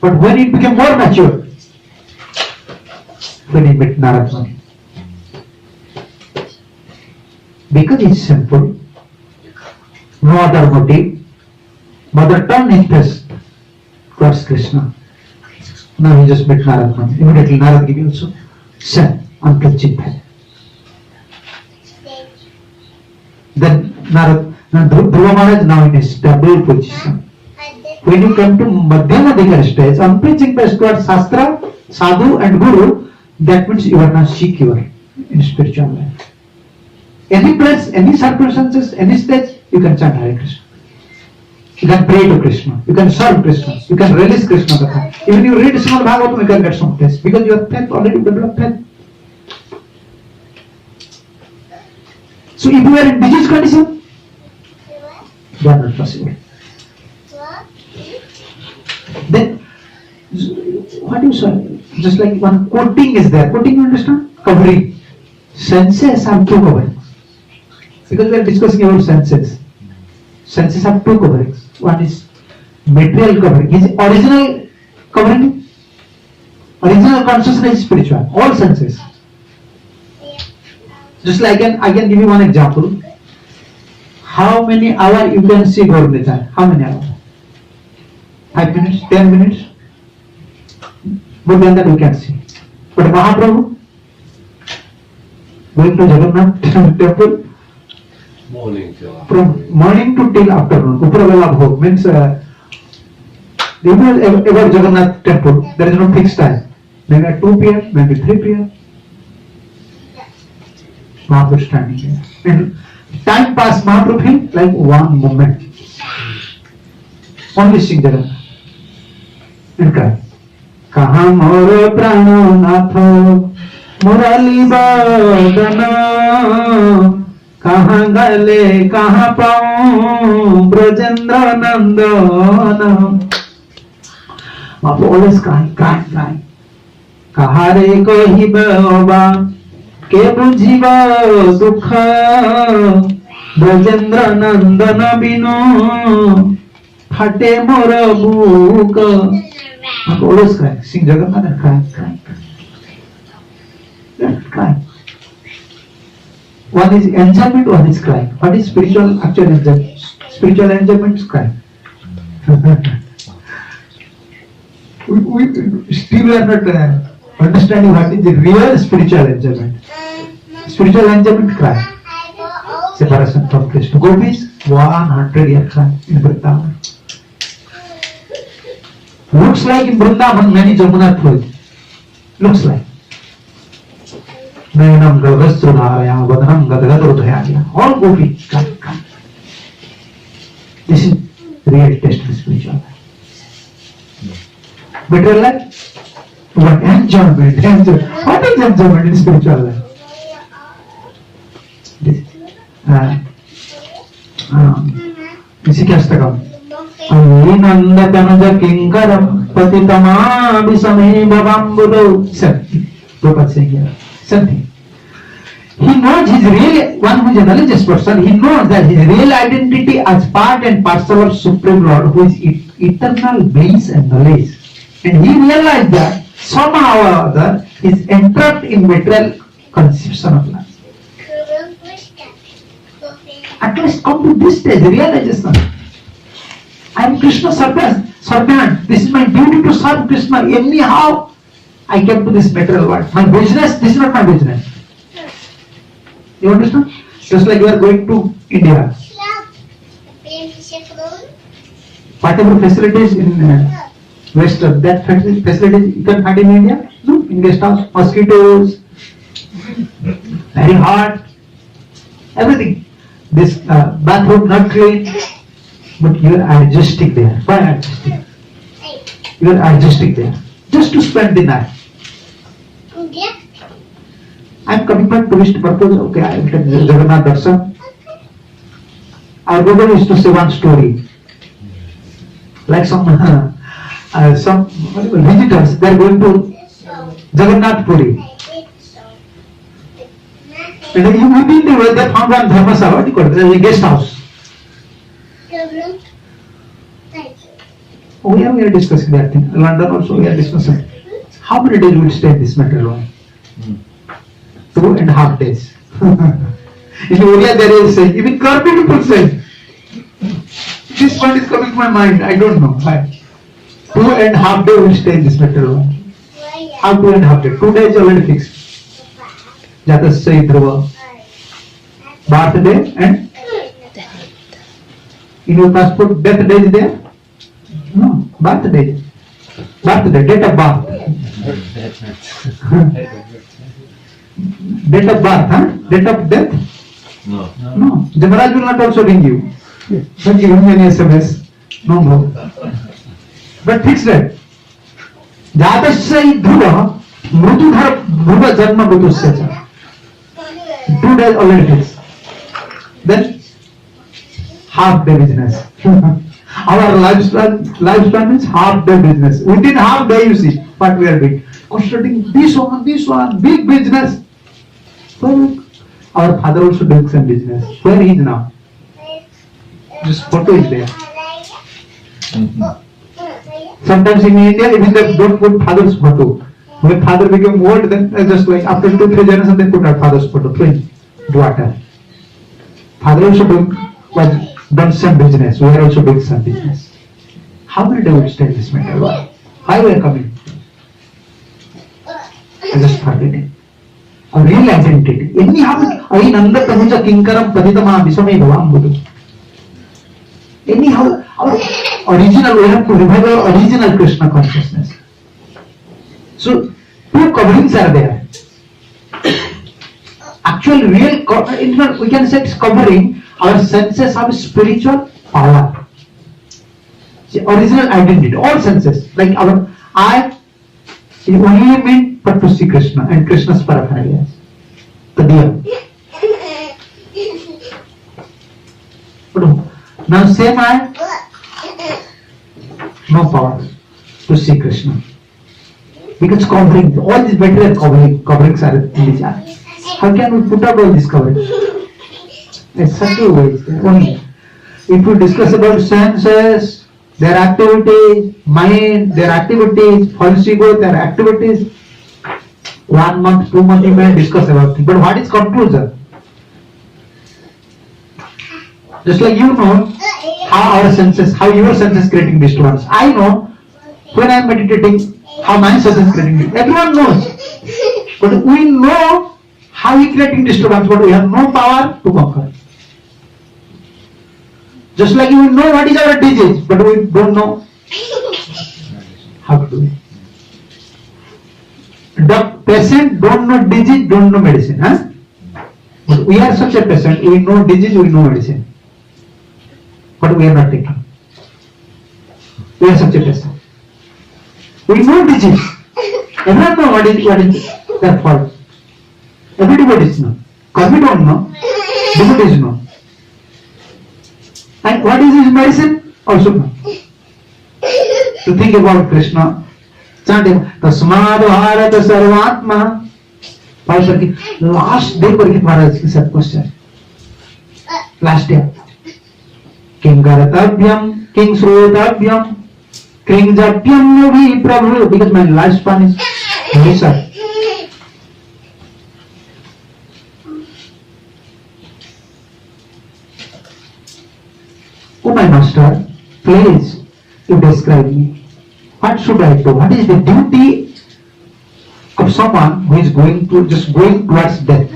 But when it became more mature, when he met Narad Muni, because he is simple, no other motive, mother turned his face towards Krishna. Now he just met Narad Muni. Immediately Narad gave also sent unflinching faith. Then Dhruva Maharaj now in a stable position. When you come to Madhyamadhikar stage, unflinching faith towards Shastra, Sadhu and Guru, that means you are now secure in spiritual life. Any place, any circumstances, any stage, you can chant Hare Krishna. You can pray to Krishna. You can serve Krishna. You can release Krishna Katha. Even you read Srimad Bhagavatam, you can get some place because your faith already developed faith. So if you are in disease condition, that is not possible. Then, what do you say? Just like one coating is there. Coating, you understand? Covering. Senses have two coverings. Because we are discussing about senses. Senses have two coverings. One is material covering. His original covering, original consciousness is spiritual. All senses. Just like I can give you one example. How many hours you can see God Nature? How many hours? 5 minutes? 10 minutes? More than that we can see. But Mahaprabhu, going to Jagannath temple, from morning to till afternoon, Upravela Bhog means ever Jagannath temple, there is no fixed time. Maybe at 2 p.m., maybe 3 p.m. Mahaprabhu standing there. And time pass Mahaprabhu feel like one moment. Only sing Jagannath. And cry. Kaha moro prano natho murali badana kaha gale kaha paun brajendra nandana. Mahaprabhu always crying. Kahare kohiba के बुझिब दुख ब्रजेंद्र नंदन बिनु फाटे more book. Always crying. Sing Jagannath and crying. One is enjoyment, one is crying. What is spiritual actual enjoyment? Spiritual enjoyment is crying. we still are not understanding what is the real spiritual enjoyment. Spiritual enjoyment cry. Separation from Krishna. Gopis 100 years cry in Vrindavan. Looks like in Vrindavan many Jamuna flows. Looks like. Nayanam Gavastranaraya Vadanam Gadagadarudhaya. All gopis cry. This is real test of spiritual life. Better life? What enjoyment? What is enjoyment in spiritual life? ISKCON. Alinandapanaja kinkaram patitama visame bhavambudo. Prabhupada saying here. Something. He knows his real, one who is a religious person, he knows that his real identity as part and parcel of Supreme Lord, who is eternal bliss and knowledge. And he realized that somehow or other he is entrapped in material conception of life. At least come to this stage, realization. I am Krishna's servant. This is my duty to serve Krishna. Anyhow, I came to this material world. My business, this is not my business. You understand? Just like you are going to India. Whatever facilities in Western, that facilities you can find in India? No, in guest house, mosquitoes, very hot, everything. This bathroom not clean, but you are adjusting there. Why adjusting? You are adjusting there just to spend the night. I am coming for tourist purpose. Okay, I will take Jagannath Darshan. Our Guru used to say one story. Like some visitors, they are going to Jagannath Puri. And within the way they found one dharmasala, what do you call it? There is a guest house. We are discussing that thing. London also we are discussing. How many days we will stay in this material world? 2.5 days. In India there is saying, even Karpi people say. This one is coming to my mind, I don't know why. 2.5 days we will stay in this material world. How 2.5 days? 2 days already fixed. Jatasya Dhruva. Birthday and in your passport death day is there? No, birthday. Birthday, date of birth. Date of birth, huh? Date of death? No. No. Jamaraj will not also ring you. Not give him any SMS. No. But fix that. Jatasya Dhruva, Mrutudhar Dhruva Janma Bhutusya. 2 days already fixed. Then half day business. Our lifespan means half day business. Within half day you see what we are doing. Concentrating this one, big business. So our father also doing some business. Where he is now? This photo is there. Sometimes in India even they don't put father's photo. When father became old, then just like after 2-3 generations they put our father's photo. Twin daughter. Father also done some business. We are also doing some business. How many days will stay in this matter? Why we are coming? I just forget it. Our real identity. Anyhow, Ainanda Pramuja Kinkaram Paditama Visame Bhavam. Anyhow, our original, we have to revive our original Krishna consciousness. So, 2 coverings are there. Actual real, in fact, we can say it's covering. Our senses have spiritual power. See, original identity, all senses, like our eye is only meant for to see Krishna and Krishna's paraphernalia. Tadiyam. Now same eye, no power to see Krishna. Because covering, all these material coverings are in this eye. How can we put up all this covering? It's subtle ways only. If we discuss about senses, their activities, mind, their activities, false ego, their activities, 1 month, 2 months you may discuss about it. But what is conclusion? Just like you know how our senses, how your senses creating disturbance. I know when I am meditating how my senses creating disturbance. Everyone knows. But we know how we creating disturbance, but we have no power to conquer. Just like we know what is our disease, but we don't know how to do it. The patient don't know disease, don't know medicine. Huh? But we are such a patient, we know disease, we know medicine. But we are not taking. We are such a patient. We know disease. Everyone know what is their fault. Everybody is know. Karmi don't know. Devotees know. And what is his medicine? Also know. To think about Krishna. Chanting Tasmad Bharata Sarvatma भाई sir की last day Parikshit महाराज के साथ question, last day, किंग कर्तव्यम किंग श्रोतव्यम किंग जप्यम भी प्रभु, because my life span is very short. Oh my master, please you describe me. What should I do? What is the duty of someone who is going towards death?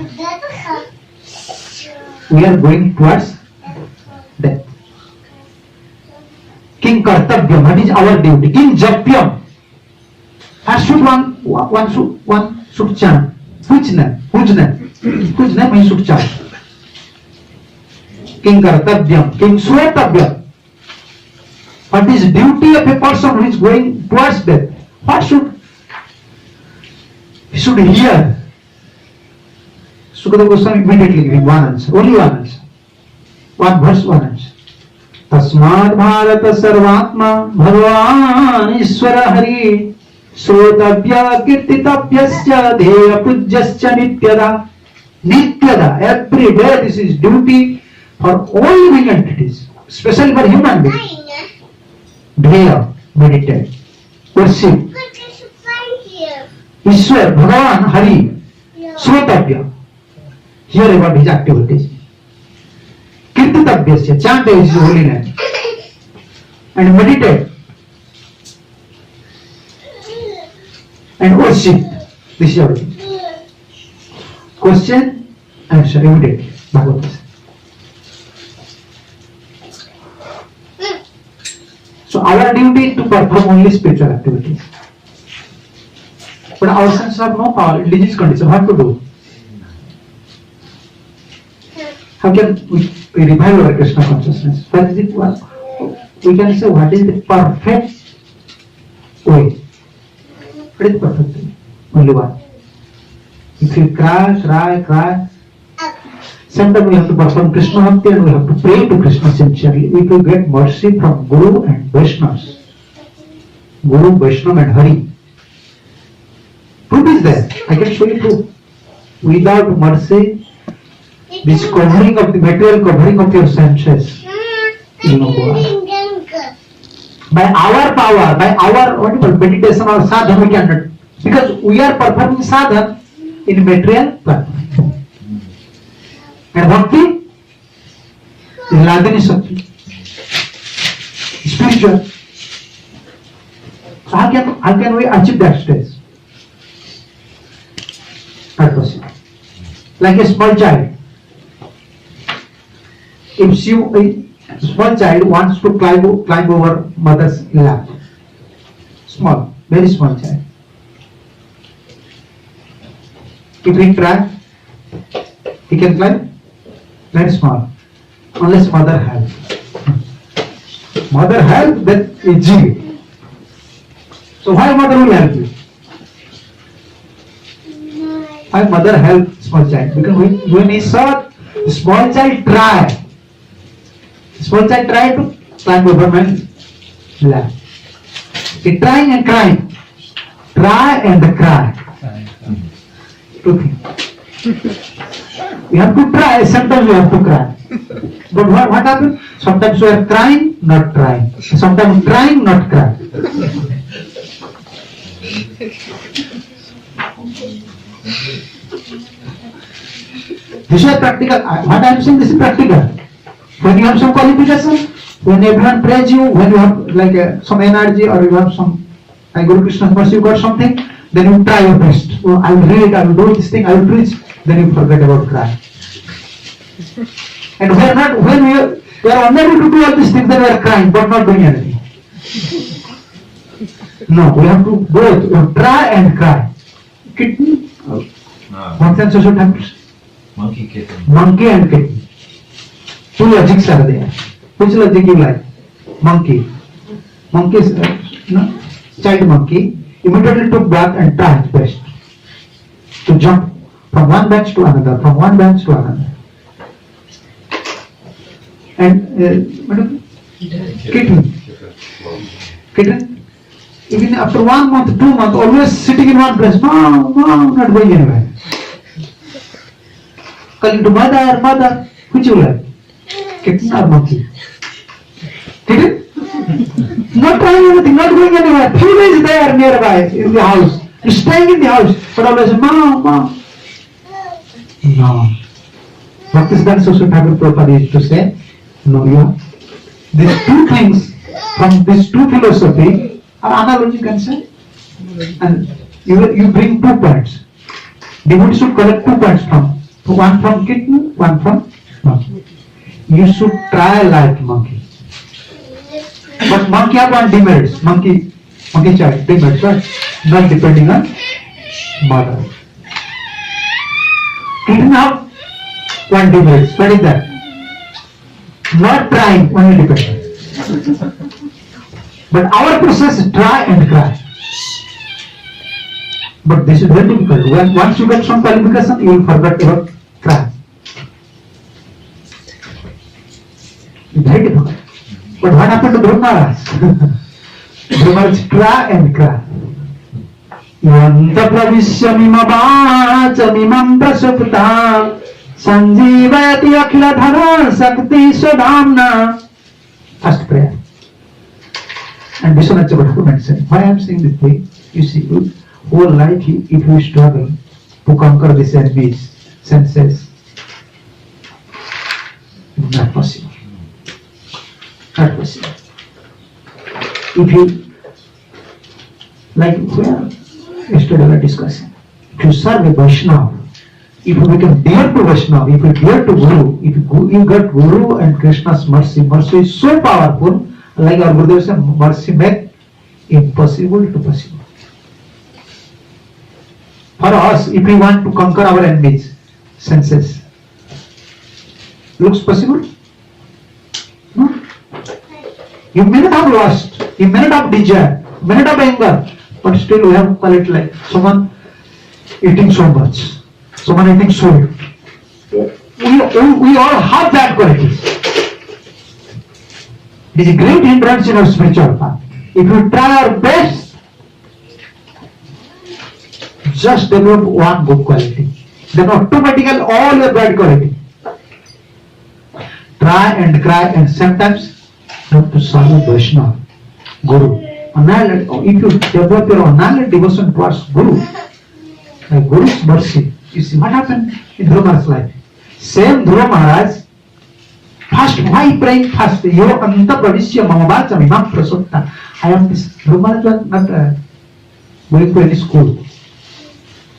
We are going towards death. King Kartavyam, what is our duty? King Japyam. How should one should chant? Which name? Whose name he should chant? King Kartavyam, King Swetavyam. What is duty of a person who is going towards death? What should he should hear? Sukadeva Goswami immediately giving one answer, only one answer. One verse, one answer. Tasmad Bharata Sarvatma Bhagavan Ishwara Hari Srotavya Kirtitapyasya Dheya Pujyasya Nityada. Nityada, every day this is duty for all living entities, especially for human beings. Dheya, meditate, worship. Ishwar, Bhagavan, Hari, Srotavya, hear about his activities. Kirtitapyasya, chant his holy name. And meditate. And worship. This is everything. Question, answer immediately. Bhagavad. So our duty is to perform only spiritual activities. But our senses have no power in disease condition. What to do? How can we revive our Krishna consciousness? What is it? We can say what is the perfect way? What is the perfect way? Only one. If you cry, sometimes we have to perform Krishna Bhakti and we have to pray to Krishna sincerely. We will get mercy from Guru and Vaishnavas. Guru, Vaishnava and Hari. Proof is there. I can show you proof. Without mercy, this covering of the material covering of your senses will not go on. By our power, by our meditation or sadhana, we cannot. Because we are performing sadhana in material platform. And bhakti is Ladini Shakti, spiritual. So how can we achieve that stage? Not possible. Like a small child. If a small child wants to climb over mother's lap, small, very small child. If he try, he can climb. Very small, unless mother help. Mother help, then easy. So why mother will help you? Why mother help small child? Because when he saw small child try to climb over my lap. He trying and crying, try and cry. Two things. We have to try, sometimes we have to cry. But what happens? Sometimes we are crying, not trying. Sometimes trying, not crying. This is practical. What I am saying, this is practical. When you have some qualification, when everyone praise you, when you have like some energy or you have some, like Guru Krishna's mercy, you got something, then you try your best. Oh, I will read, I will do this thing, I will preach. Then you forget about crying. And when we are unable to do all these things, then we are crying but not doing anything. No, we have to both. We have to try and cry. Kidney. What sense should happen? Monkey kitten. Monkey and kidney. Two logics are there. Which logic you like? Monkey. Monkey is child monkey immediately took back and tried his best to jump from one bench to another, from one bench to another. And kitten, even after 1 month, 2 months, always sitting in one place, no, not going anywhere. calling to mother, mother. Which you like? Kitten or monkey? Kitten? Not trying anything, not going anywhere. Few days there nearby in the house. Staying in the house. But always, mom, mom. No. Bhaktisiddhanta Saraswati Thakur Prabhupada used to say, no, yeah. These two things from these two philosophy are analogy, you can say. And you bring 2 points. Devotees should collect 2 points from. One from kitten, one from monkey. You should try like monkey. But monkey have one demerits. Monkey child, demerits, right? Not depending on mother. Kitten have one demerits. What is that? Not trying, only dependent. But our process is try and cry. But this is very difficult. Once you get some qualification, you will forget your cry. It's very difficult. But what happened to Dhruv Maharaj? Dhruv Maharaj cry and cry. Yanta pravishyamima vachamimam prasupta sanjivayati akhila dhara sakti swadhamna. First prayer. And Vishwanath Chakravarti mentioned, why I am saying this thing? You see, whole life if you struggle to conquer these enemies, senses, not possible. Not possible. If you, like where yesterday we were discussing, if you serve a Vaishnava, if you become dear to Vaishnava, if you dear to Guru, if you get Guru and Krishna's mercy, mercy is so powerful, like our Gurudev said, mercy makes impossible to possible. For us, if we want to conquer our enemies, senses, looks possible? No. You may not have lost, you may not have desire, you may not have anger, but still we have quality like someone eating so much, someone eating sweet. We all have that quality. It is a great hindrance in our spiritual path. If you try our best, just develop one good quality, then automatically all your bad quality. Try and cry, and sometimes you have to serve Vaishnava, Guru. If you develop your annihilate devotion towards Guru, like Guru's mercy, you see what happened in Dhruv Maharaj's life. Same Dhruv Maharaj, first, why praying first? Yo anta pravishya mamavacha mimam prasutta. I am this. Dhruv Maharaj was not going to any school.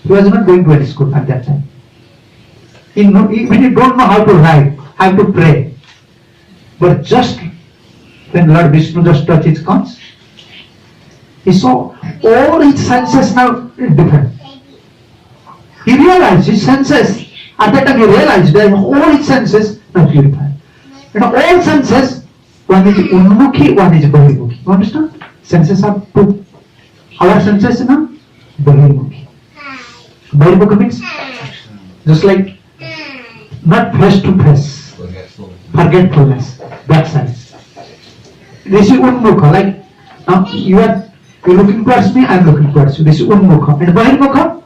He was not going to any school at that time. When you don't know how to write, how to pray. But just when Lord Vishnu just touched his conch, he saw all his senses now different. He realized his senses, at that time he realized that all his senses now purified. And all senses, one is unmukhi, one is bahirmukhi. You understand? Senses are two. Our senses now, bahirmukhi. Bahirmukhi means just like not face to face, forgetfulness, that sense. This is unmukha, like now you're looking towards me, I'm looking towards you. This is unmukha. And bahirmukha,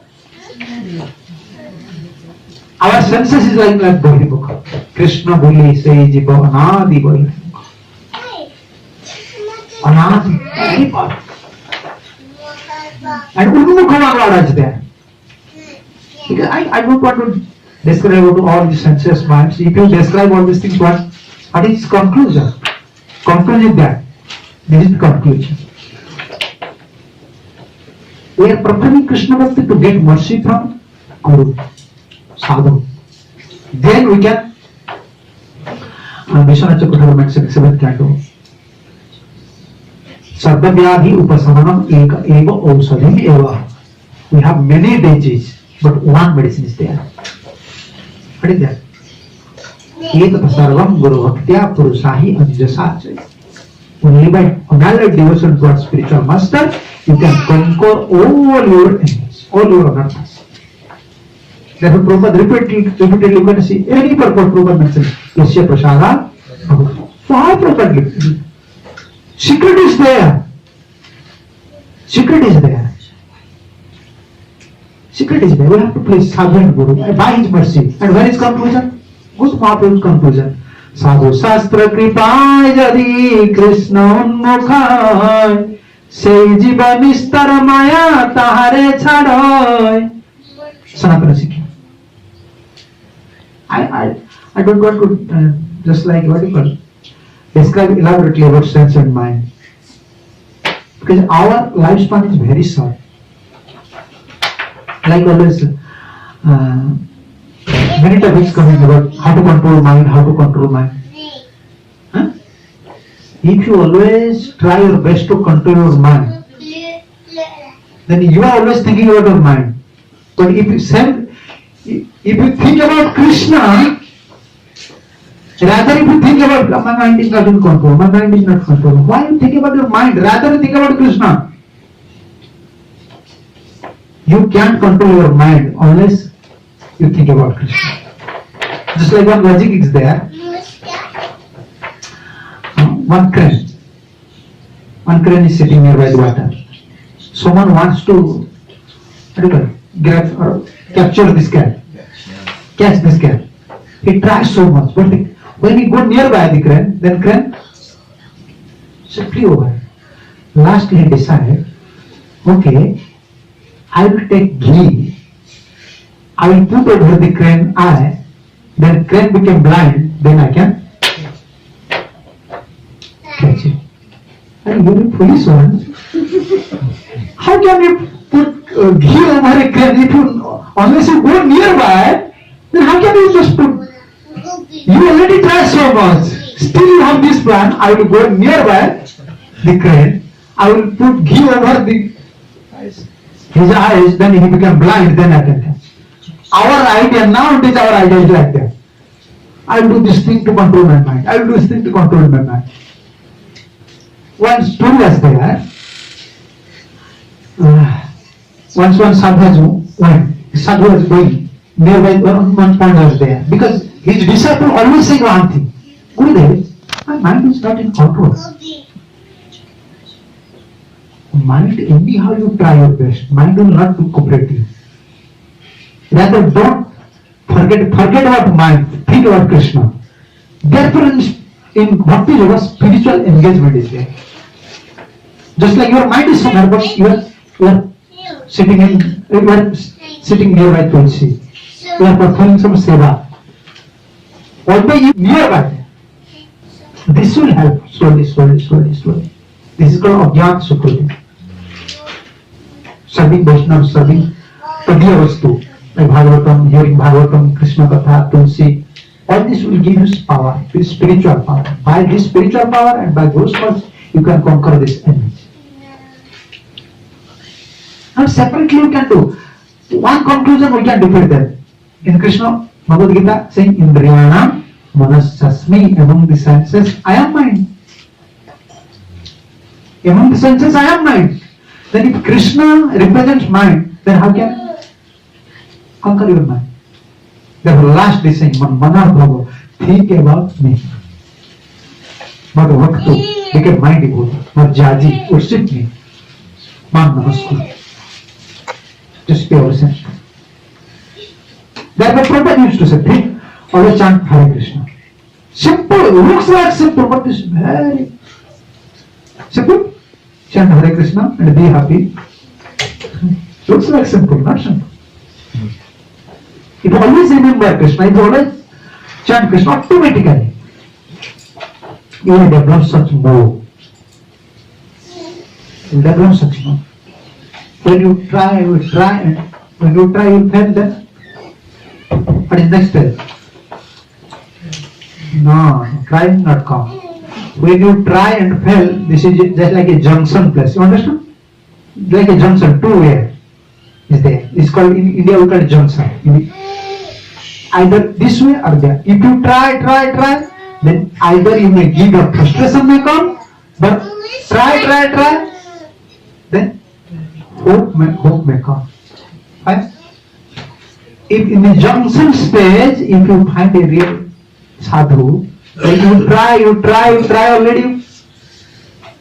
our senses is like bahirmukha. Krishna boli say jiva anadi bahirmukha. Anadi, very powerful. And unmukha Maharaj is there. Because I don't want to describe all the senses minds. If you describe all these things, what is conclusion? Conclusion is that. This is the conclusion. We are preparing Krishna Bhakti to get mercy from Guru, Sadhu. Then we can, Vishwanath Chakravarti mentioned 7th canto. Sarvavyadhi upasamanam eka eva ausadhim eva. We have many diseases, but one medicine is there. What is that? Etat sarvam guru bhaktya purusahi anjasa. Only by unalloyed devotion towards spiritual master, you can conquer all your enemies, all your anarthas. Therefore, Prabhupada repeatedly you can see any purport Prabhupada mentions. Yasya prasada. Why Prabhupada? Secret is there. Secret is there. Secret is there. We have to place sadhu and guru by his mercy. And where is conclusion? Good Mahaprabhu's conclusion. Sadhu Shastra Kripa Jadi Krishna Unmukha Sei Jiva Nistar Maya Tahare Chadoi. Sanatana Sikha. I don't want to just like what you call describe elaborately about sense and mind. Because our lifespan is very short. Like always, many topics coming about how to control mind, how to control mind. Huh? If you always try your best to control your mind, then you are always thinking about your mind. But if you think about Krishna, rather if you think about my mind is not in control, my mind is not controlled. Why you think about your mind? Rather think about Krishna. You can't control your mind unless you think about Krishna. Just like one logic is there. One crane is sitting nearby the water. Someone wants to grab or capture this crane, catch this crane. He tries so much, but when he go nearby the crane, then crane simply over. Lastly, he decided, okay, I will take ghee, I will put over the crane eye, then crane became blind, then I can catch it. And you are foolish one. How can you put ghee over a crane if you, unless you go nearby, then how can you just put? You already tried so much. Still you have this plan. I will go nearby the crane. I will put ghee over his eyes. Then he become blind. Then I can catch. Our idea now it is our idea is like that. I will do this thing to control my mind. I will do this thing to control my mind. One story was there. Once one sadhu was going nearby, one point was there because his disciple always saying one thing, Gurudev, my mind is not in control. Mind, anyhow you try your best, mind will not be cooperative. Rather don't forget about mind, think about Krishna. Therefore in Bhakti Yoga, spiritual engagement is there. Just like your mind is somewhere, but you are sitting nearby Tulsi. You are performing some seva. Although you nearby, this will help slowly. This is called Ajnat Sukriti. Serving Vaishnava, serving Padya Vastu, like Bhagavatam, hearing Bhagavatam, Krishna Katha, Tulsi. All this will give you power, spiritual power. By this spiritual power and by those powers, you can conquer this enemy. Now separately you can do. One conclusion we can defeat them. In Krishna Bhagavad Gita saying, Indriyanam Manasasmi, among the senses I am mind. Among the senses I am mind. Then if Krishna represents mind, then how can conquer your mind? Therefore lastly saying, Manar Bhava, think about me. But Vaktu became my devotee. Marjaji, worship me. Man Namaskar. Just pure sense. Therefore Prabhupada used to say, think, always chant Hare Krishna. Simple, looks like simple, but it's very simple. Chant Hare Krishna and be happy. Looks like simple, not simple. If you always remember Krishna, if you always chant Krishna, automatically you will develop such more. You will develop such more. When you try, and when you try, you fail, then what is next step? No, trying not come. When you try and fail, this is just like a junction place. You understand? Like a junction, two-way is there. It's called, in India we call it junction. Either this way or that. If you try, then either you may give up, frustration may come, but try, then hope may come. Right? If in the junction stage, if you find a real sadhu, then you try already,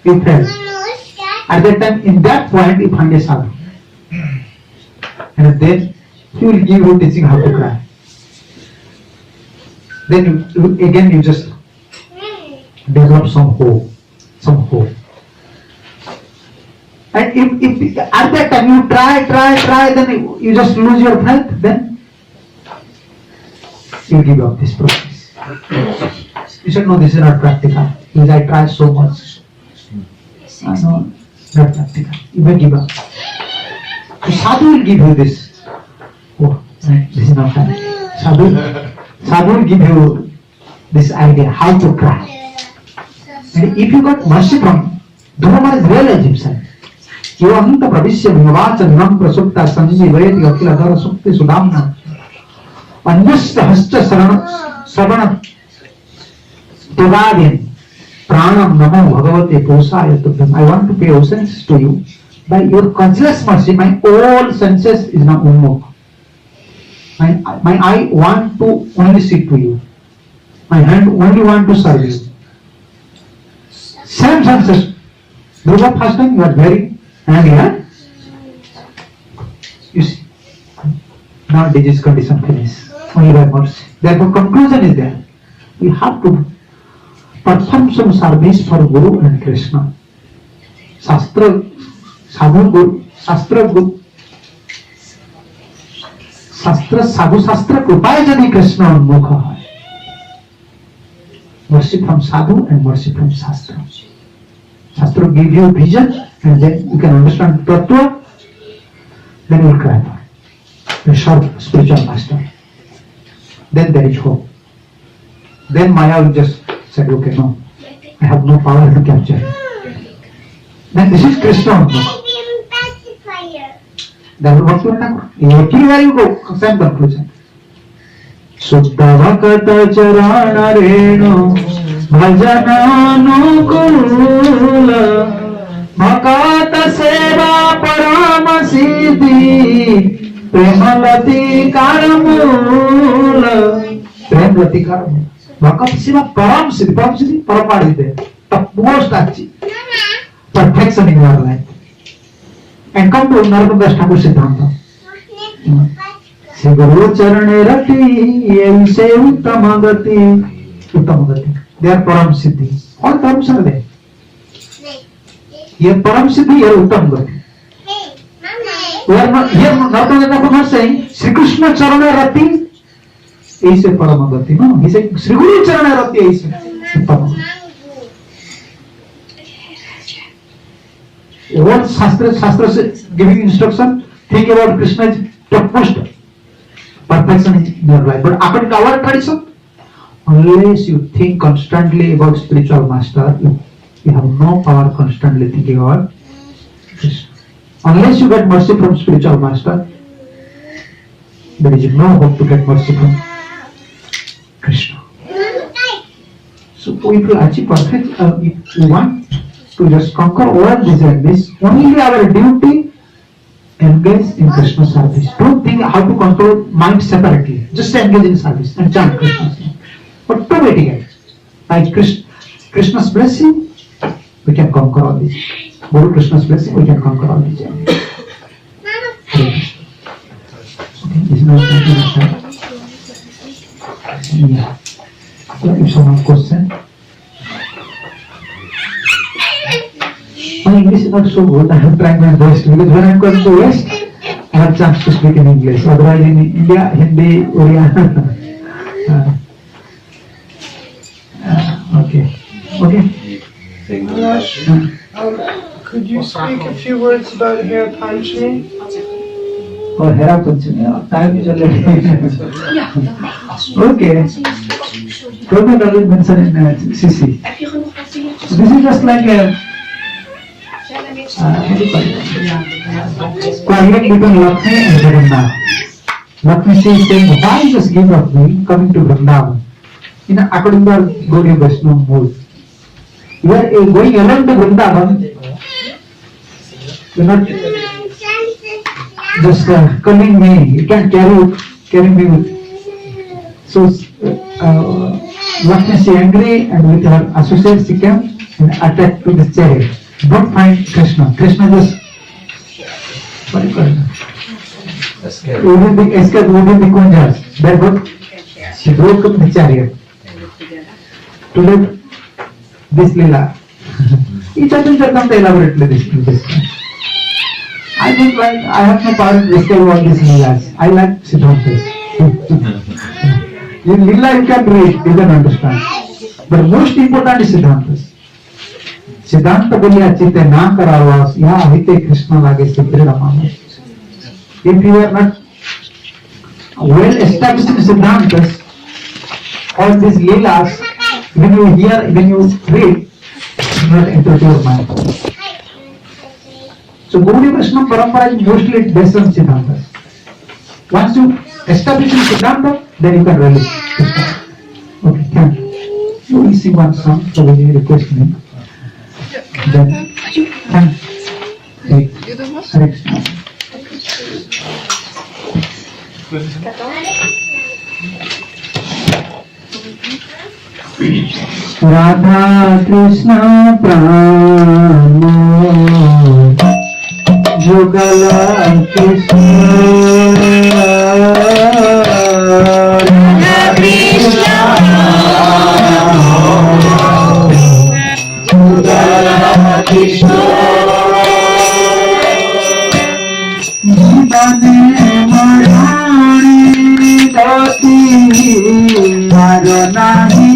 you fail. At that time, in that point, you find a sadhu. and then he will give you teaching how to cry. Then you just develop some hope. And if at that time you try, then you just lose your health, then you give up this process. You said, no, this is not practical. Because I tried so much. No, not practical. You may give up. So Sadhu will give you this. Oh, this is not fair. Sadhu will give you this idea how to cry. And if you got mercy from Dhruva Maharaj realized himself. Yavahanta pravisya bhavacha nam prasupta sanjivayati akila dhara sukti sudamna anyasya hascha sarana tuvadin pranam namo bhagavate posaya tubhyam. I want to pay obeisance to you. By your conscious mercy, my all senses is now unmukha. My eye want to only see to you. My hand only want to serve you. Same senses. Dhruva first time you are very angry, huh? You see, now disease condition finished. Only by mercy. Therefore, conclusion is there. We have to perform some service for Guru and Krishna. Shastra, Sadhu Guru, Shastra Guru, Shastra, Sadhu Shastra Kripaye Jadi Krishna Unmukha hai. Mercy from Sadhu and mercy from Shastra. Shastra will give you vision and then you can understand Tattva, then you will cry for a short spiritual master. Then there is hope. Then Maya will just say, okay, no, I have no power to capture him. Then this is Krishna. That is what you have. Everywhere you go, same conclusion. Suddha Vakata Charana Reno Bhajana Nukula Bhakata Seva Parama Siddhi Premalati Karamula Premalati Karamula Bhakata Seva Param Siddhi Paramadi there. The most achieve perfection in your life. And come to Narada Thakur Siddhanta. Guru Charane Rati Yese Uttamagati. They are Param Siddhi. All terms are there. Here Param Siddhi, here Uttamagati. We are not here. Narada Thakur is saying Sri Krishna Charane Rati Yese Paramagati. No, he said Sri Guru Charane Rati Yese Uttamagati. What Shastra is giving instruction, think about Krishna's topmost perfection in your life. But according to our tradition, unless you think constantly about spiritual master, you have no power constantly thinking about Krishna. Unless you get mercy from spiritual master, there is no hope to get mercy from Krishna. So if you achieve perfect, if you want to just conquer all these enemies, only our duty engage in Krishna service. Don't think how to control mind separately. Just engage in service and chant Krishna's name. But too waiting it. By Krishna's blessing, we can conquer all these. Guru Krishna's blessing, we can conquer all these enemies. Okay, this is not yeah. So if someone question. My English is not so good. I am trying my best because when I come to West, I have chance to speak in English. Otherwise, in India, Hindi, Oriya. Okay. English. Could you speak a few words about Hera Panchami? Oh, Hera Panchami. Time is already. Okay. Don't always mention in CC. So this is just like a quiet between Lakshmi and Jagannath. Lakshmi is saying, why just give up me coming to Vrindavan? In according to our Gaudiya Vaishnava mood. You are going alone to Vrindavan. You are not just calling me. You can carry me with. So Lakshmi is angry and with her associates she came and attacked to the chariot. Don't find Krishna. Krishna just Escape. Within the escape within the Kunjas. Therefore, she broke up the chariot to live this lila. Each of them shall come to elaborately this. I don't like, I have no power to describe all these lilas. I like Siddhantas. In lila you can read, you can understand. But most important is Siddhantas. सिद्धांत बोलिया चित्ते ना करावास या हिते कृष्ण लागे सुदृढ़ मानस. If you are not well established in Siddhantas, all these leelas, when you hear, when you read, do not enter to your mind. So Gaudiya Vaishnava Parampara is mostly based on Siddhantas. Once you establish in Siddhanta, then you can really start. Okay, thank you. You will sing one song, so we request me. Then, thank you. Hare Krishna. Radha Krishna Pramo Jugala Krishna Radha Krishna Jugala Krishna Jivane Marani Dati Maranahi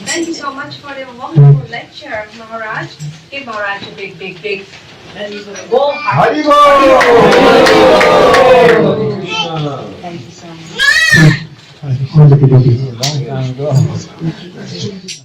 Thank you so much for the wonderful lecture, Maharaj. Give Maharaj a big, big, big. And he's going to go hard. Thank you so much.